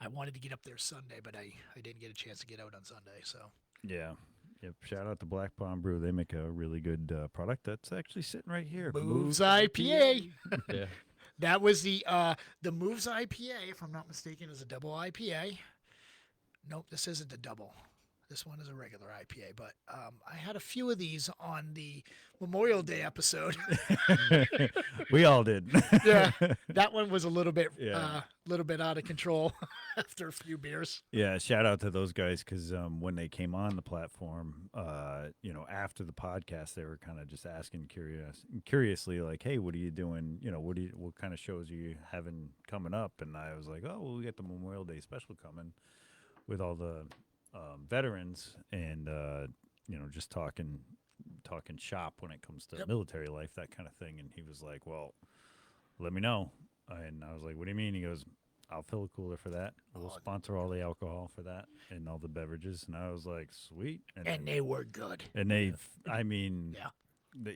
I wanted to get up there Sunday, but I didn't get a chance to get out on Sunday. So Yeah. Yep. Shout out to Black Pond Brew. They make a really good product that's actually sitting right here. Moves IPA. Yeah. That was the Moves IPA, if I'm not mistaken, is a double IPA. Nope, this isn't a double. This one is a regular IPA, but I had a few of these on the Memorial Day episode. We all did. Yeah, that one was a little bit Yeah. out of control after a few beers. Yeah, shout out to those guys because when they came on the platform, after the podcast, they were kind of just asking curiously, like, "Hey, what are you doing? What kind of shows are you having coming up?" And I was like, "Oh, well, we got the Memorial Day special coming with all the veterans and just talking shop when it comes to Yep. military life, that kind of thing. And he was like, "Well, let me know." And I was like, "What do you mean?" He goes, "I'll fill a cooler for that. We'll Oh. sponsor all the alcohol for that and all the beverages." And I was like, "Sweet." And they were good. and they, I mean, Yeah.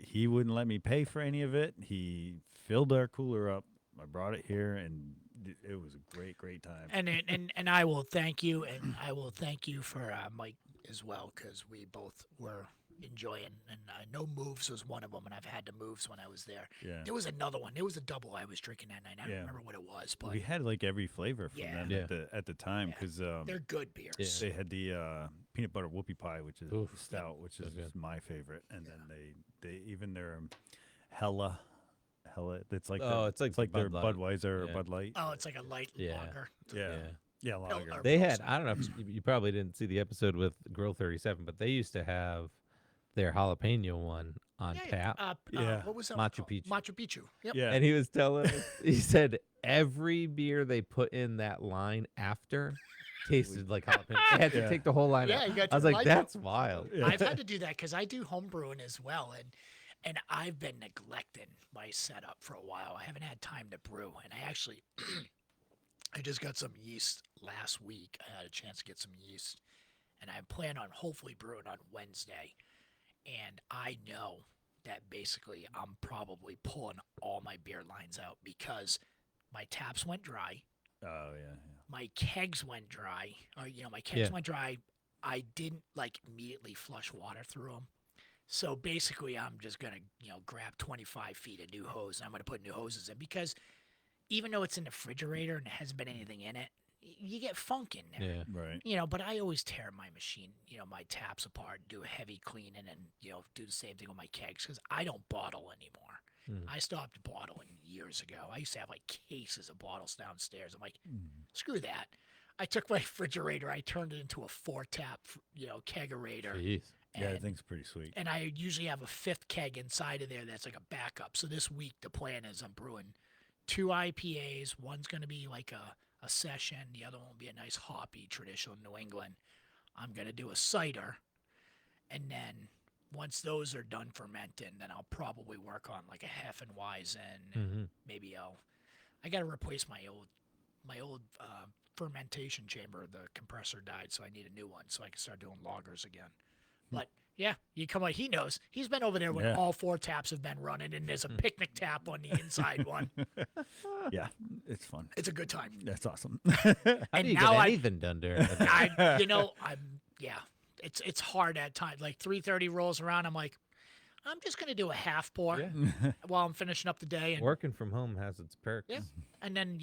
he wouldn't let me pay for any of it. He filled our cooler up. I brought it here, and it was a great time. And I will thank you, and I will thank you for Mike as well, because we both were enjoying. And I know Moves was one of them, and I've had the Moves when I was there. Yeah. There was another one. There was a double I was drinking that night. I don't Yeah. remember what it was, but We had like every flavor from Yeah. them Yeah. at the time Yeah. because they're good beers. Yeah. they had the peanut butter whoopie pie, which is Oof. stout, which So is good. my favorite. And then they even their hella. It's like It's like their Bud Light. Budweiser or Yeah. Bud Light. Oh, it's like a light Yeah. lager. Yeah. Yeah, lager. or They had, Pilsner. I don't know if you probably didn't see the episode with Grill 37, but they used to have their jalapeno one on tap. Yeah. What was that? Machu called? Picchu. Machu Picchu. Yep. Yeah. And he was telling us, he said every beer they put in that line after tasted like jalapeno. They had to Yeah. take the whole line Yeah, out. you got I was to like, like that's wild. Yeah. I've had to do that because I do home brewing as well, and I've been neglecting my setup for a while. I haven't had time to brew, and I actually I just got some yeast last week. I had a chance to get some yeast, and I plan on hopefully brewing on Wednesday. And I know that basically I'm probably pulling all my beer lines out because my taps went dry. Oh yeah. My kegs went dry, or my kegs Yeah. went dry. I didn't like immediately flush water through them, so basically I'm just gonna grab 25 feet of new hose and I'm gonna put new hoses in because even though it's in the refrigerator and it hasn't been anything in it, you get funk in there. Yeah. Right. But I always tear my machine, my taps apart, do a heavy cleaning, and do the same thing with my kegs because I don't bottle anymore. Mm. I stopped bottling years ago. I used to have like cases of bottles downstairs. I'm like, Mm. screw that. I took my refrigerator, I turned it into a 4-tap, kegerator. Jeez. Yeah, I And, think it's pretty sweet. and I usually have a 5th keg inside of there that's like a backup. So this week the plan is I'm brewing 2 IPAs. One's going to be like a session. The other one will be a nice hoppy traditional New England. I'm going to do a cider. And then once those are done fermenting, then I'll probably work on like a Hefeweizen. Mm-hmm. Maybe I got to replace my old fermentation chamber. The compressor died, so I need a new one so I can start doing lagers again. But yeah, you come like he knows. He's been over there when Yeah. all 4 taps have been running, and there's a picnic tap on the inside one. Yeah, it's fun. It's a good time. That's awesome. How And do you now get I- anything done during the day? It's hard at times. Like 3:30 rolls around, I'm like, I'm just gonna do a half pour Yeah. while I'm finishing up the day, and Working from home has its perks. Yeah. and then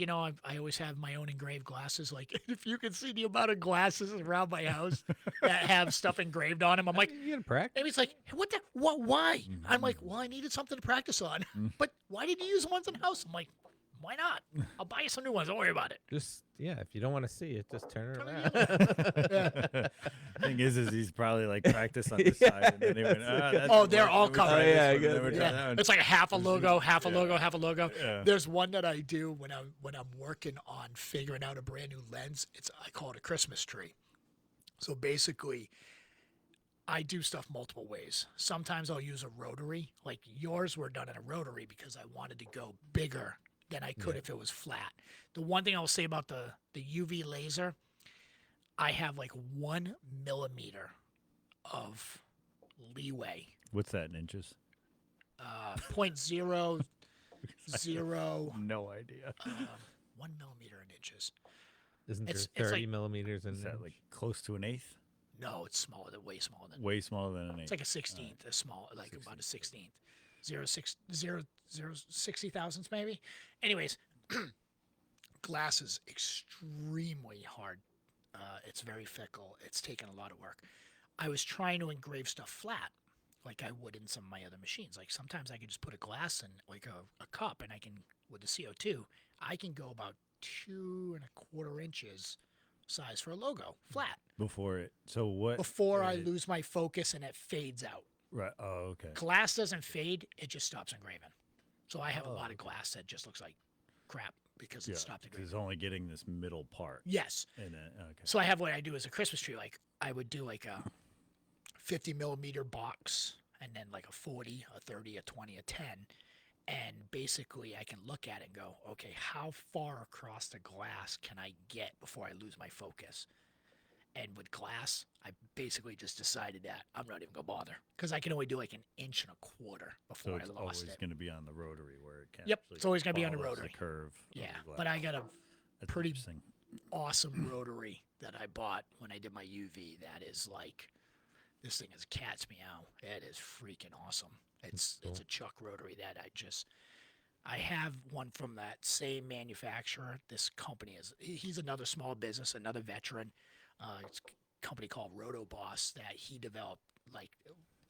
I always have my own engraved glasses. Like if you can see the amount of glasses around my house that have stuff engraved on them, I'm like, You gotta practice. maybe it's like, hey, why? I'm like, well, I needed something to practice on. But why did you use the ones in the house? I'm like, why not? I'll buy you some new ones. Don't worry about it. Just if you don't want to see it, just turn it Turn around. it Thing is he's probably like practiced on this side, and then he went, that's Oh, they're work. all Let me try covered. this Yeah, one, I and then guess, we try Yeah, that one. it's like a half a logo, half a Yeah. logo, half a logo. Yeah. There's one that I do when I'm working on figuring out a brand new lens. I call it a Christmas tree. So basically, I do stuff multiple ways. Sometimes I'll use a rotary. Like yours were done in a rotary because I wanted to go bigger than I could if it was flat. The one thing I'll say about the UV laser, I have like 1 millimeter of leeway. What's that in inches? 0.00 No idea. 1 millimeter in inches. Isn't there It's 30 like- millimeters in Is there? that like close to an eighth? No, it's smaller than way smaller than. Way smaller than an eighth. It's like a 16th, a small, like about a 16th. 60 thousandths maybe. Anyways, glass is extremely hard. It's very fickle. It's taken a lot of work. I was trying to engrave stuff flat, like I would in some of my other machines. Like sometimes I can just put a glass in, like a cup, and I can, with the CO2, I can go about 2.25 inches size for a logo, flat, Before it. So what? before I lose my focus and it fades out. Right. Oh, okay. Glass doesn't fade, it just stops engraving. So I have a lot of glass that just looks like crap. because Yeah, it stopped agreeing. it's only getting this middle part. Yes. And okay. So I have what I do as a Christmas tree. Like I would do like a 50 millimeter box, and then like a 40, a 30, a 20, a 10. And basically I can look at it and go, okay, how far across the glass can I get before I lose my focus? And with glass, I basically just decided that I'm not even going to bother, because I can only do like an inch and a quarter So before it's I lost always it. going to be on the rotary where it can. Yep, actually it's always gonna be on the follows rotary. The curve. of Yeah, the but glass. I got a That's pretty interesting. awesome rotary that I bought when I did my UV. That is like, this thing is cat's meow. It is freaking awesome. It's cool. a Chuck rotary that I have one from that same manufacturer. This company he's another small business, another veteran. It's a company called Rotoboss that he developed, like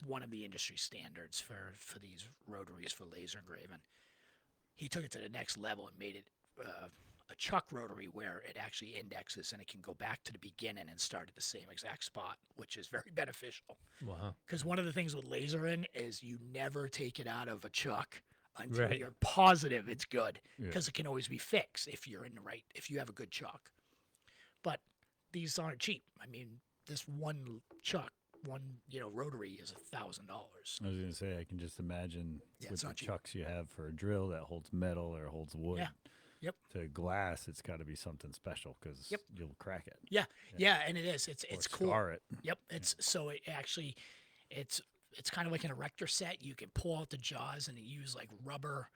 one of the industry standards for these rotaries for laser engraving. He took it to the next level and made it a Chuck rotary where it actually indexes and it can go back to the beginning and start at the same exact spot, which is very beneficial. Wow. Because one of the things with lasering is you never take it out of a Chuck until Right. you're positive it's good, Yeah. because it can always be fixed if if you have a good Chuck. But these aren't cheap. I mean, this one Chuck, rotary is $1,000. I was going to say, I can just imagine Yeah, with it's the not cheap. chucks you have for a drill that holds metal or holds wood. Yeah. Yep. To glass, it's got to be something special because Yep. you'll crack it. Yeah, and it is. It's or cool. Scar it. Yep. So it actually, it's kind of like an erector set. You can pull out the jaws and you use like rubber.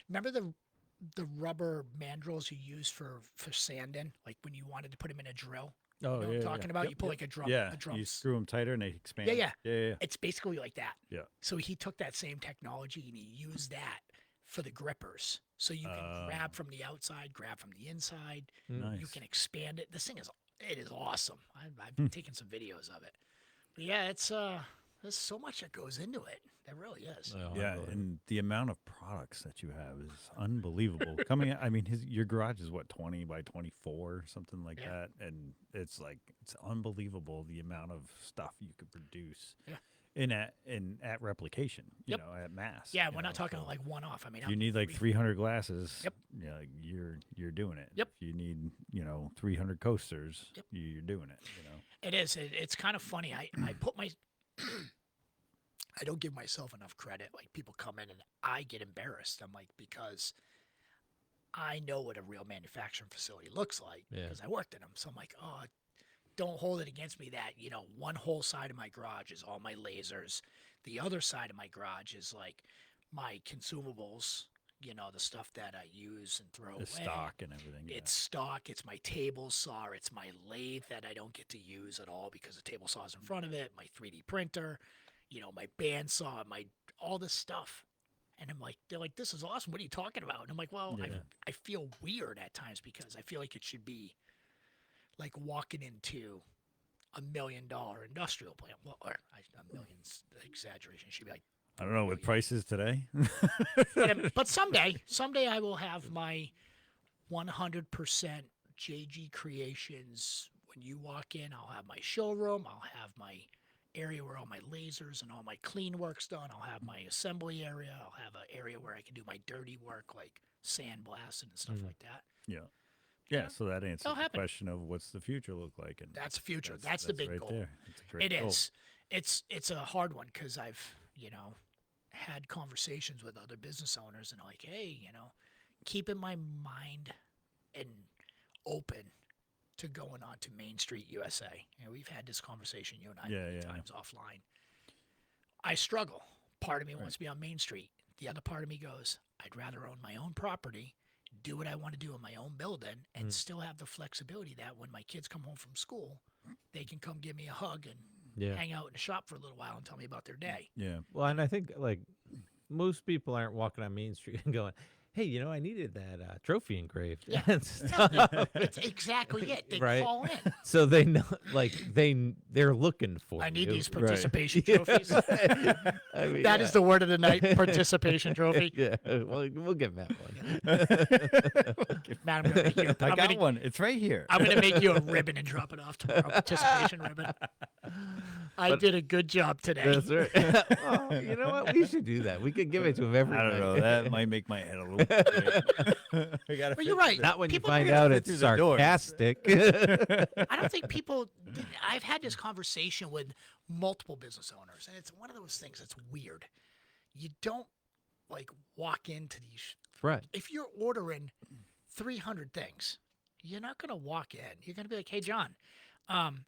Remember the rubber mandrels you use for sanding, like when you wanted to put them in a drill. Oh, You know what yeah. I'm talking about? Yep, You pull yep. like a drum. Yeah. A drum. You screw them tighter and they expand. Yeah. Yeah. It's basically like that. Yeah. So he took that same technology and he used that for the grippers. So you can grab from the outside, grab from the inside. Nice. You can expand it. This thing is awesome. I've been taking some videos of it. But yeah, there's so much that goes into it. There really is. Oh, Yeah, unbelievable. and the amount of products that you have is unbelievable. Coming, I mean, your garage is what, 20 by 24, something like Yeah. that, and it's unbelievable the amount of stuff you could produce. Yeah. At replication, Yep. at mass. Yeah, you we're not know, talking so like one off. I mean, if you need like 300 glasses. Yep. Yeah, you're doing it. Yep. If you need 300 coasters. Yep. You're doing it. It is. It's kind of funny. I put my. I don't give myself enough credit. Like people come in and I get embarrassed. I'm like, because I know what a real manufacturing facility looks like Yeah. because I worked in them. So I'm like, oh, don't hold it against me that, one whole side of my garage is all my lasers. The other side of my garage is like my consumables, the stuff that I use and throw The away. stock and everything. It's stock. It's my table saw. It's my lathe that I don't get to use at all because the table saw is in front of it. My 3D printer, my bandsaw, all this stuff. And I'm like, they're like, this is awesome. What are you talking about? And I'm like, well, Yeah. I feel weird at times because I feel like it should be like walking into $1 million industrial plant. Well, or a million's exaggeration. It should be like, I don't know with prices today. but someday I will have my 100% JG Creations. When you walk in, I'll have my showroom. I'll have my area where all my lasers and all my clean work's done. I'll have my assembly area. I'll have an area where I can do my dirty work like sandblasting and stuff like that. Yeah. Yeah, so that answers the happen. question of what's the future look like, and That's the future. That's the big right goal. there. It's a great It goal. is. It's a hard one because I've had conversations with other business owners and like, hey, keeping my mind and open to going on to Main Street USA. We've had this conversation, you and I, many times offline. I struggle. Part of me wants to be on Main Street. The other part of me goes, I'd rather own my own property, do what I want to do in my own building, and still have the flexibility that when my kids come home from school, they can come give me a hug and hang out in the shop for a little while and tell me about their day. Yeah. Well, and I think like most people aren't walking on Main Street and going, "Hey, I needed that trophy engraved." Yeah. and stuff. It's exactly it. They Right. call in. So they know, like they're looking for. I need you. these participation Yeah. trophies. I mean, That is the word of the night, participation trophy. Yeah, well, we'll give Matt one. Matt, I'm gonna make you. I I'm got gonna, one. It's right here. I'm gonna make you a ribbon and drop it off tomorrow. Participation ribbon. I did a good job today. That's right. Oh, you know what? We should do that. We could give it to him every I don't night. know. That might make my head a little bit. I gotta But you're fit right. through Not when you People find forget out fit it's through the doors. sarcastic. I don't think people. I've had this conversation with multiple business owners, and it's one of those things that's weird. You don't like walk into these. Right. If you're ordering 300 things, you're not going to walk in. You're going to be like, "Hey, John," and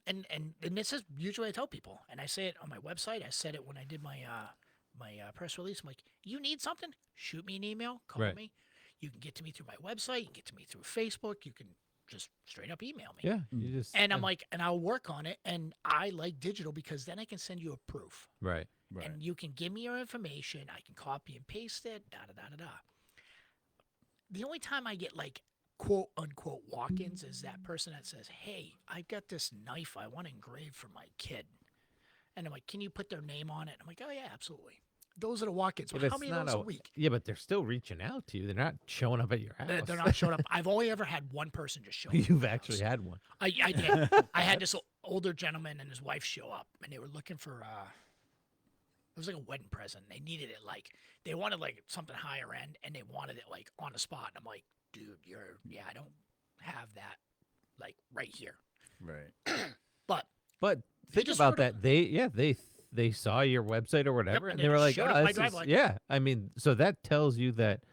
this is usually I tell people, and I say it on my website. I said it when I did my press release. I'm like, "You need something? Shoot me an email. Call Right. me. You can get to me through my website. You can get to me through Facebook. You can just straight up email me." Yeah. You just And I'm like, and I'll work on it. And I like digital because then I can send you a proof. right. Right. And you can give me your information. I can copy and paste it. Da da da da da. The only time I get like quote unquote walk-ins is that person that says, "Hey, I've got this knife I want engraved for my kid," and I'm like, "Can you put their name on it?" I'm like, "Oh yeah, absolutely." Those are the walk-ins. But But how it's many of not those a a week? Yeah, but they're still reaching out to you. They're not showing up at your house. They're not showing up. I've only ever had one person just show up. at You've my actually house. had one. I did. I had this older gentleman and his wife show up, and they were looking for it was like a wedding present. They needed it like they wanted like something higher end, and they wanted it like on the spot. I'm like, dude, I don't have that like right here. Right. But But They think just about showed up. that. They saw your website or whatever, and and they they were just like, showed up "Oh, my this is, driveway." yeah." I mean, so that tells you that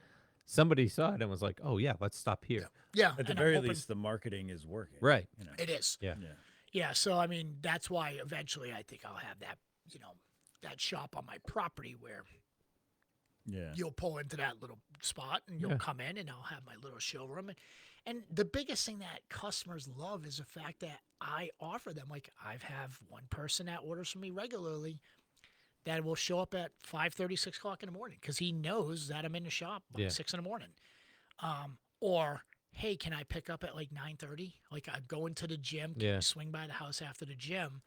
somebody saw it and was like, "Oh yeah, let's stop here." yeah, At the and I'm very hoping least, the marketing is working. Right. You know. it is. Yeah. Yeah. Yeah, so I mean that's why eventually I think I'll have that that shop on my property where Yeah. you'll pull into that little spot and you'll Yeah. come in and I'll have my little showroom. And the biggest thing that customers love is the fact that I offer them, like I have one person that orders from me regularly that will show up at 5:30, 6 o'clock in the morning because he knows that I'm in the shop by Yeah. 6 in the morning. Or, hey, can I pick up at like 9:30? Like I go into the gym, can Yeah. you swing by the house after the gym?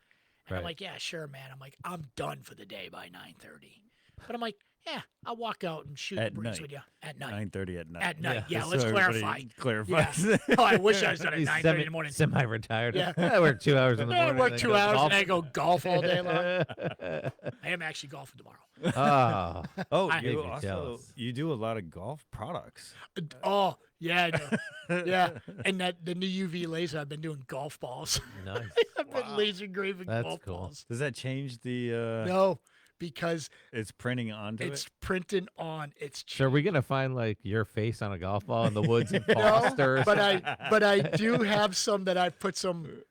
And I'm Right. like, yeah, sure, man. I'm like, I'm done for the day by 9:30. But I'm like, yeah, I'll walk out and shoot At the breeze night. with you at night. 9:30 at night. At night, yeah. Just Let's so clarify. everybody Yeah. clarifies. Oh, I wish I was done at He's 9:30 in the morning. Semi-retired. Yeah. I work 2 hours in the Yeah, I morning. work then 2 go hours and golf. I go golf all day long. I am actually golfing tomorrow. Oh, Oh, I- you Made me also jealous. you do a lot of golf products. Oh, yeah, I do. Yeah. And the new UV laser, I've been doing golf balls. nice. I've been laser engraving That's golf cool. balls. Does that change the? No, because It's printing onto it's it. printing on. It's So are we gonna find like your face on a golf ball in the woods in No, Foster? or but something? but I do have some that I put some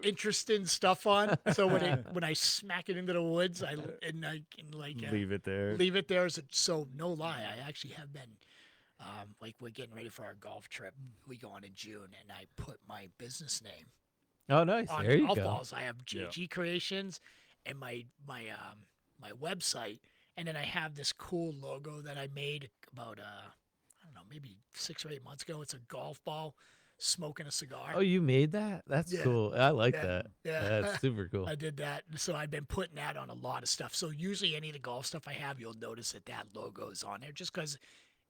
interesting stuff on. So when I smack it into the woods, I can like Leave it there. leave it there. So no lie, I actually have been. Like we're getting ready for our golf trip. We go on in June, and I put my business name Oh, nice. on There you golf go. balls. I have Yeah. JG Creations and my website, and then I have this cool logo that I made about I don't know, maybe 6 or 8 months ago. It's a golf ball smoking a cigar. Oh, you made that? That's Yeah. cool. I like Yeah. that. Yeah. That's super cool. I did that. So I've been putting that on a lot of stuff. So usually any of the golf stuff I have, you'll notice that logo is on there just because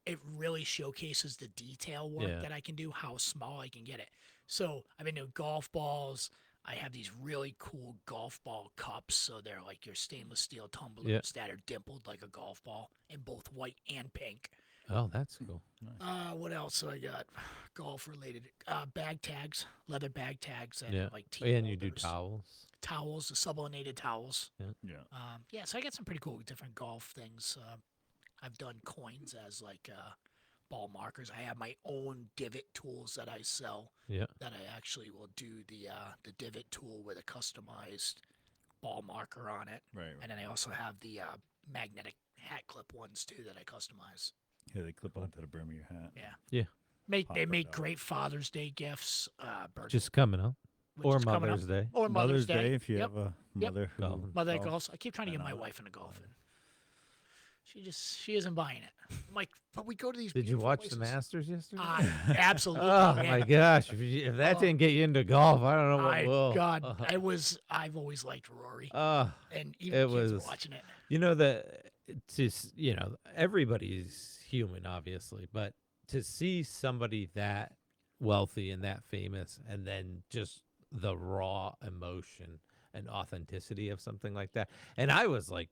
it really showcases the detail work Yeah. that I can do, how small I can get it. So I've been doing golf balls. I have these really cool golf ball cups. So they're like your stainless steel tumblers that are dimpled like a golf ball in both white and pink. Oh, that's cool. What else do I got? Golf related bag tags, leather bag tags, and Yeah. like Oh, tea yeah, and you do holders. towels. The sublimated towels. Yeah. Yeah, so I got some pretty cool different golf things. I've done coins as like ball markers. I have my own divot tools that I sell. Yeah. That I actually will do the divot tool with a customized ball marker on it, Right. and then I also have the magnetic hat clip ones too that I customize. Yeah, they clip onto the brim of your hat. Yeah. Yeah. They Pop it make out. great Father's Day gifts. Birthday, Just coming up. which Or is coming up. Mother's Day. Or Mother's Day, if you Yep. have a Yep. mother who Golfing. Mother that golfs. golfs. I keep trying to get my know. wife into golfing. She isn't buying it. I'm like, but we go to these. Did you beautiful watch the places. Masters yesterday? Absolutely. Oh man. my gosh! If that Oh. didn't get you into golf, I don't know what will. God, Uh, I've always liked Rory, uh, and even it the kids were was- watching it. you know everybody's human, obviously, but to see somebody that wealthy and that famous, and then just the raw emotion and authenticity of something like that. And I was like,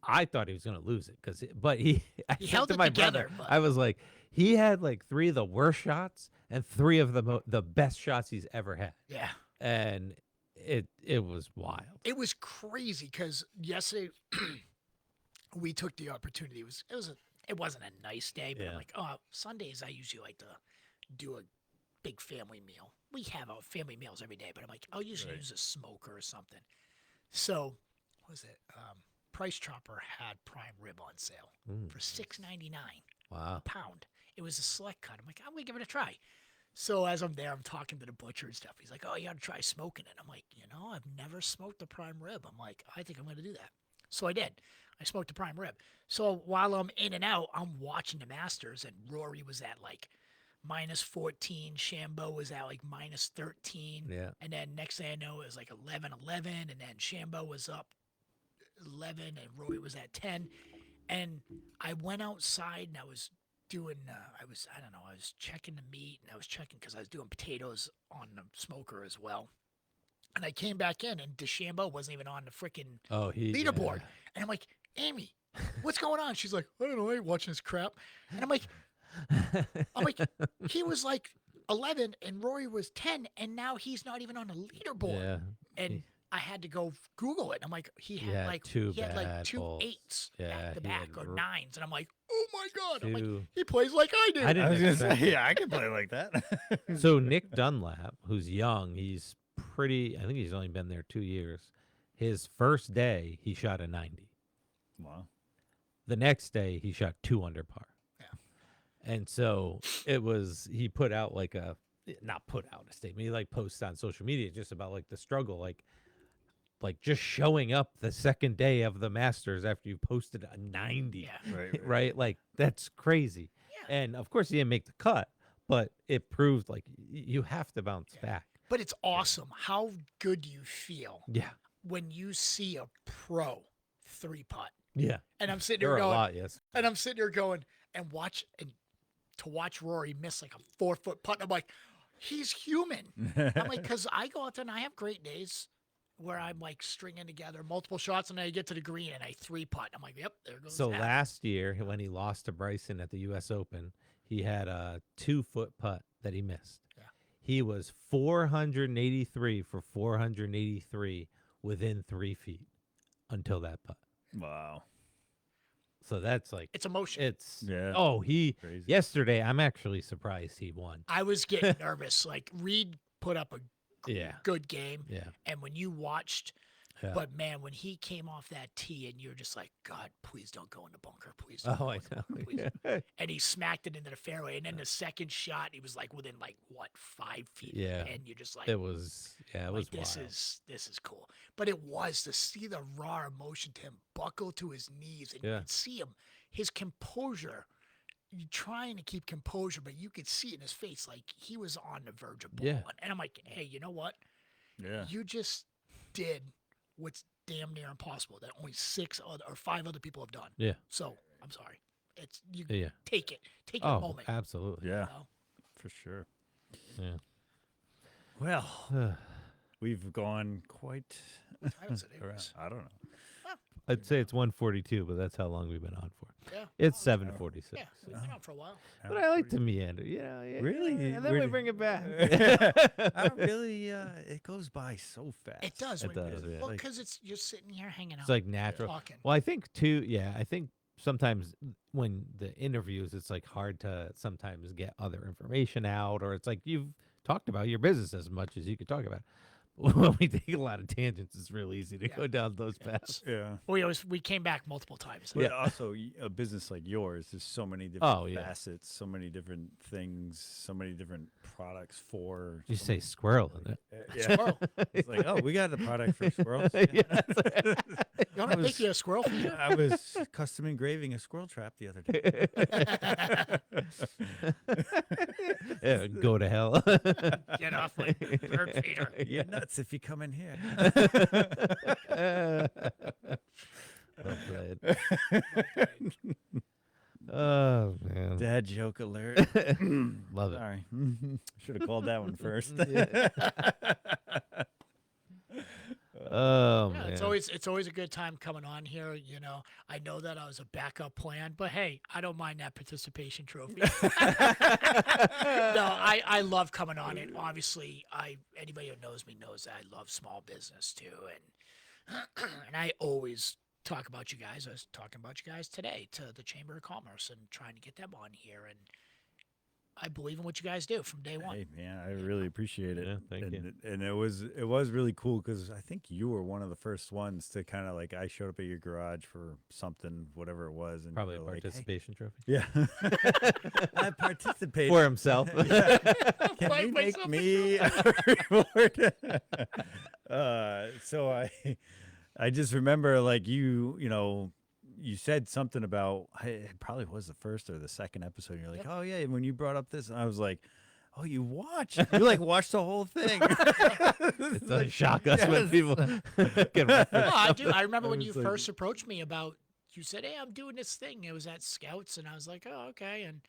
I thought he was going to lose it but he, I He said held to it my together, brother, but- I was like, he had like 3 of the worst shots and 3 of the best shots he's ever had. Yeah. And it was wild. It was crazy because yesterday we took the opportunity. It wasn't a nice day, but I'm Yeah. like, oh, Sundays I usually like to do a big family meal. We have our family meals every day, but I'm like, I'll usually Right. use a smoker or something. So, what was it? Price Chopper had prime rib on sale for $6.99 Wow. a pound. It was a select cut. I'm like, I'm gonna give it a try. So as I'm there, I'm talking to the butcher and stuff. He's like, oh, you ought to try smoking it. I'm like, I've never smoked a prime rib. I'm like, I think I'm going to do that. So I did. I smoked a prime rib. So while I'm in and out, I'm watching the Masters, and Rory was at like -14. Shambo was at like -13. Yeah. And then next thing I know, it was like 11-11. And then Shambo was up 11, and Rory was at 10. And I went outside and I was doing I was checking the meat, and I was checking because I was doing potatoes on the smoker as well. And I came back in, and DeChambeau wasn't even on the freaking Oh, leaderboard. And I'm like, Amy, what's going on? She's like, I don't know, I ain't watching this crap. And I'm like, he was like 11 and Rory was 10, and now he's not even on the leaderboard. Yeah. And I had to go Google it. I'm like, he had like 2 2 bad holes. 8s Yeah, at the he back had or r- 9s, and I'm like, oh my god! I'm like, 2 he plays like I do. I I didn't was gonna expect say, it. yeah, I can play like that. So Nick Dunlap, who's young, he's pretty. I think he's only been there 2 years. His first day, he shot a 90. Wow. The next day, he shot 2 under par. Yeah. And so he put out like not put out a statement. He like posts on social media just about like the struggle, like just showing up the second day of the Masters after you posted a 90. Yeah. Right. Right? Like that's crazy. Yeah. And of course, he didn't make the cut, but it proved like you have to bounce back. But it's awesome. How good do you feel Yeah. when you see a pro 3-putt? Yeah. And I'm sitting There there are a going, lot, yes. and I'm sitting there going, and to watch Rory miss like a 4-foot putt. I'm like, he's human. I'm like, because I go out there and I have great days where I'm like stringing together multiple shots, and then I get to the green and I 3-putt. I'm like, yep, there goes So that. last year, when he lost to Bryson at the U.S. Open, he had a 2-foot putt that he missed. Yeah. He was 483 for 483 within 3 feet until that putt. Wow. So that's like It's emotion. it's Yeah. Oh, Crazy. yesterday. I'm actually surprised he won. I was getting nervous. Like Reed put up a Yeah. good game, Yeah. and when you watched, Yeah. but man, when he came off that tee, and you're just like, God, please don't go in the bunker, please. Don't Oh, go I in the know. bunker, please. Yeah. And he smacked it into the fairway, and then the second shot, he was like within like what 5 feet. Yeah. And you're just like, It was like, was this wild. is cool. But it was to see the raw emotion to him buckle to his knees, and you Yeah. could see him, his composure. You trying to keep composure, but you could see it in his face, like he was on the verge of balling. Yeah. And I'm like, hey, you know what? Yeah. You just did what's damn near impossible that only 5 other people have done. Yeah. So I'm sorry. It's you Yeah. take your Oh, moment. absolutely. Yeah. You know? For sure. Yeah. Well, we've gone quite What time is it? It around. was- I don't know. I'd say it's 1:42, but that's how long we've been on for. Yeah. It's Oh, 7:46. Yeah, we've been on for a while. But I like to meander, yeah. Really? And then we Really? bring it back. I really. It goes by so fast. It does. It does, yeah. Well, Like- because it's you're sitting here hanging out, It's like natural. talking. Well, I think too. Yeah, I think sometimes when the interviews, it's like hard to sometimes get other information out, or it's like you've talked about your business as much as you could talk about. When we take a lot of tangents, it's real easy to Yeah. go down those paths. Yeah. We came back multiple times. But Yeah. also, a business like yours, there's so many different Oh, yeah. facets, so many different things, so many different products for. You so say many- squirrel in it. Yeah. Squirrel. It's like, oh, we got the product for squirrels. Yeah. You want me to make you a squirrel feeder? I was custom engraving a squirrel trap the other day. Yeah, go to hell. Get off my bird feeder. You're nuts if you come in here. Well played. Oh man, Dad joke alert. love it. Sorry. Should have called that one first. always a good time coming on here. You know, I know that I was a backup plan, but hey, I don't mind that participation trophy. No, I love coming on it. Obviously, anybody who knows me knows that I love small business too, and and I always talk about you guys. I was talking about you guys today to the Chamber of Commerce and trying to get them on here, and I believe in what you guys do from day one. Hey man, I really appreciate it. Yeah, thank and, you. And it was really cool because I think you were one of the first ones to kind of like I showed up at your garage for something, whatever it was, and Probably a you were like, hey, participation trophy yeah, I participated for himself. Yeah. Can Buy we make myself a me a reward? So I just remember like you know. You said something about it probably was the first or the second episode. And you're like, Yep. oh yeah, when you brought up this, and I was like, oh, you watched? You like watched the whole thing? It's like shock us when Yes. people can reference No, I do. stuff. I remember I when you was like- first approached me about. You said, "Hey, I'm doing this thing." It was at Scouts, and I was like, "Oh, okay." And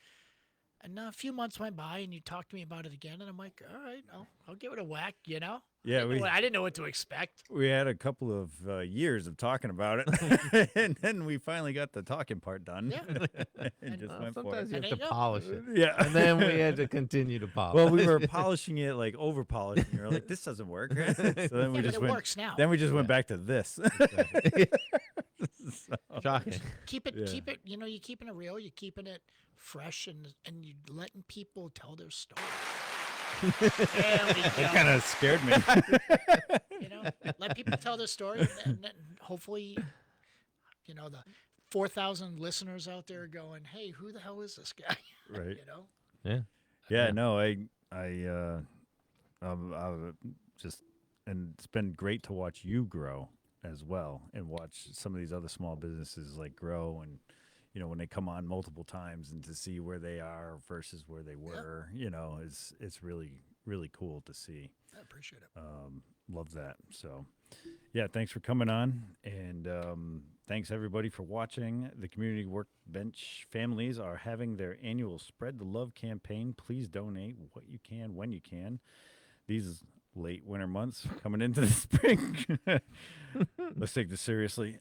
a few months went by, and you talked to me about it again, and I'm like, "All right, I'll give it a whack." You know? Yeah, I didn't know what to expect. we had a couple of years of talking about it, and then we finally got the talking part done. Yeah. and just And, went for Sometimes it. you have And to it- polish it. Yeah, And then we had to continue to polish. Well, we were polishing it like over polishing. We were like, this doesn't work. So then Yeah, we but just it went. works now. Then we just went back to this. So- Shocking. Keep it, Yeah. keep it. You know, you're keeping it real. You're keeping it fresh, and you're letting people tell their story. There we That go. kind of scared me. You know, let people tell their story, and then hopefully, you know, the 4,000 listeners out there going, "Hey, who the hell is this guy?" Right. You know. Yeah. Yeah. No, I just, and it's been great to watch you grow as well, and watch some of these other small businesses like grow, and you know when they come on multiple times, and to see where they are versus where they were, you know, it's really cool to see. I appreciate it. Love that. So, yeah, thanks for coming on, and thanks everybody for watching. The Community Workbench families are having their annual Spread the Love campaign. Please donate what you can when you can. These late winter months coming into the spring. Let's take this seriously.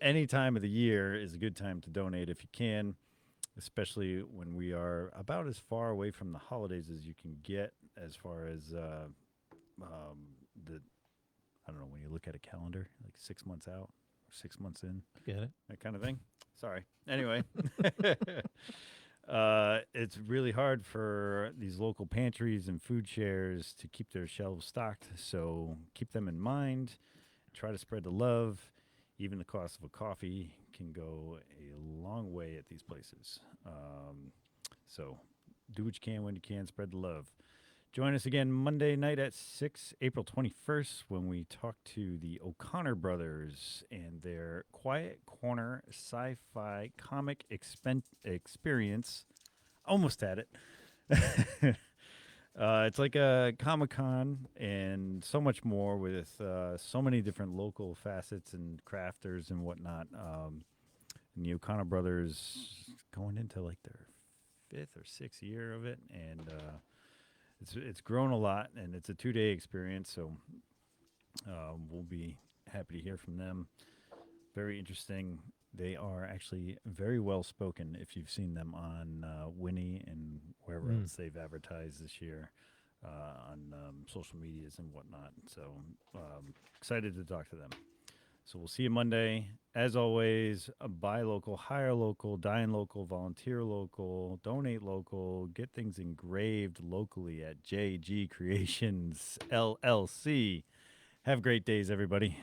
Any time of the year is a good time to donate if you can, especially when we are about as far away from the holidays as you can get, as far as I don't know, when you look at a calendar, like 6 months out or 6 months in, Get it? that kind of thing. Sorry. Anyway, it's really hard for these local pantries and food shares to keep their shelves stocked. So keep them in mind. Try to spread the love. Even the cost of a coffee can go a long way at these places. So do what you can when you can. Spread the love. Join us again Monday night at 6, April 21st, when we talk to the O'Connor brothers and their Quiet Corner sci-fi comic experience. Almost had it. It's like a Comic-Con and so much more, with so many different local facets and crafters and whatnot. And the O'Connor brothers going into like their 5th or 6th year of it, and it's grown a lot, and it's a 2-day experience. So we'll be happy to hear from them. Very interesting. They are actually very well spoken. If you've seen them on Winnie and wherever else they've advertised this year on social medias and whatnot. So excited to talk to them. So we'll see you Monday. As always, buy local, hire local, dine local, volunteer local, donate local, get things engraved locally at JG Creations LLC. Have great days, everybody.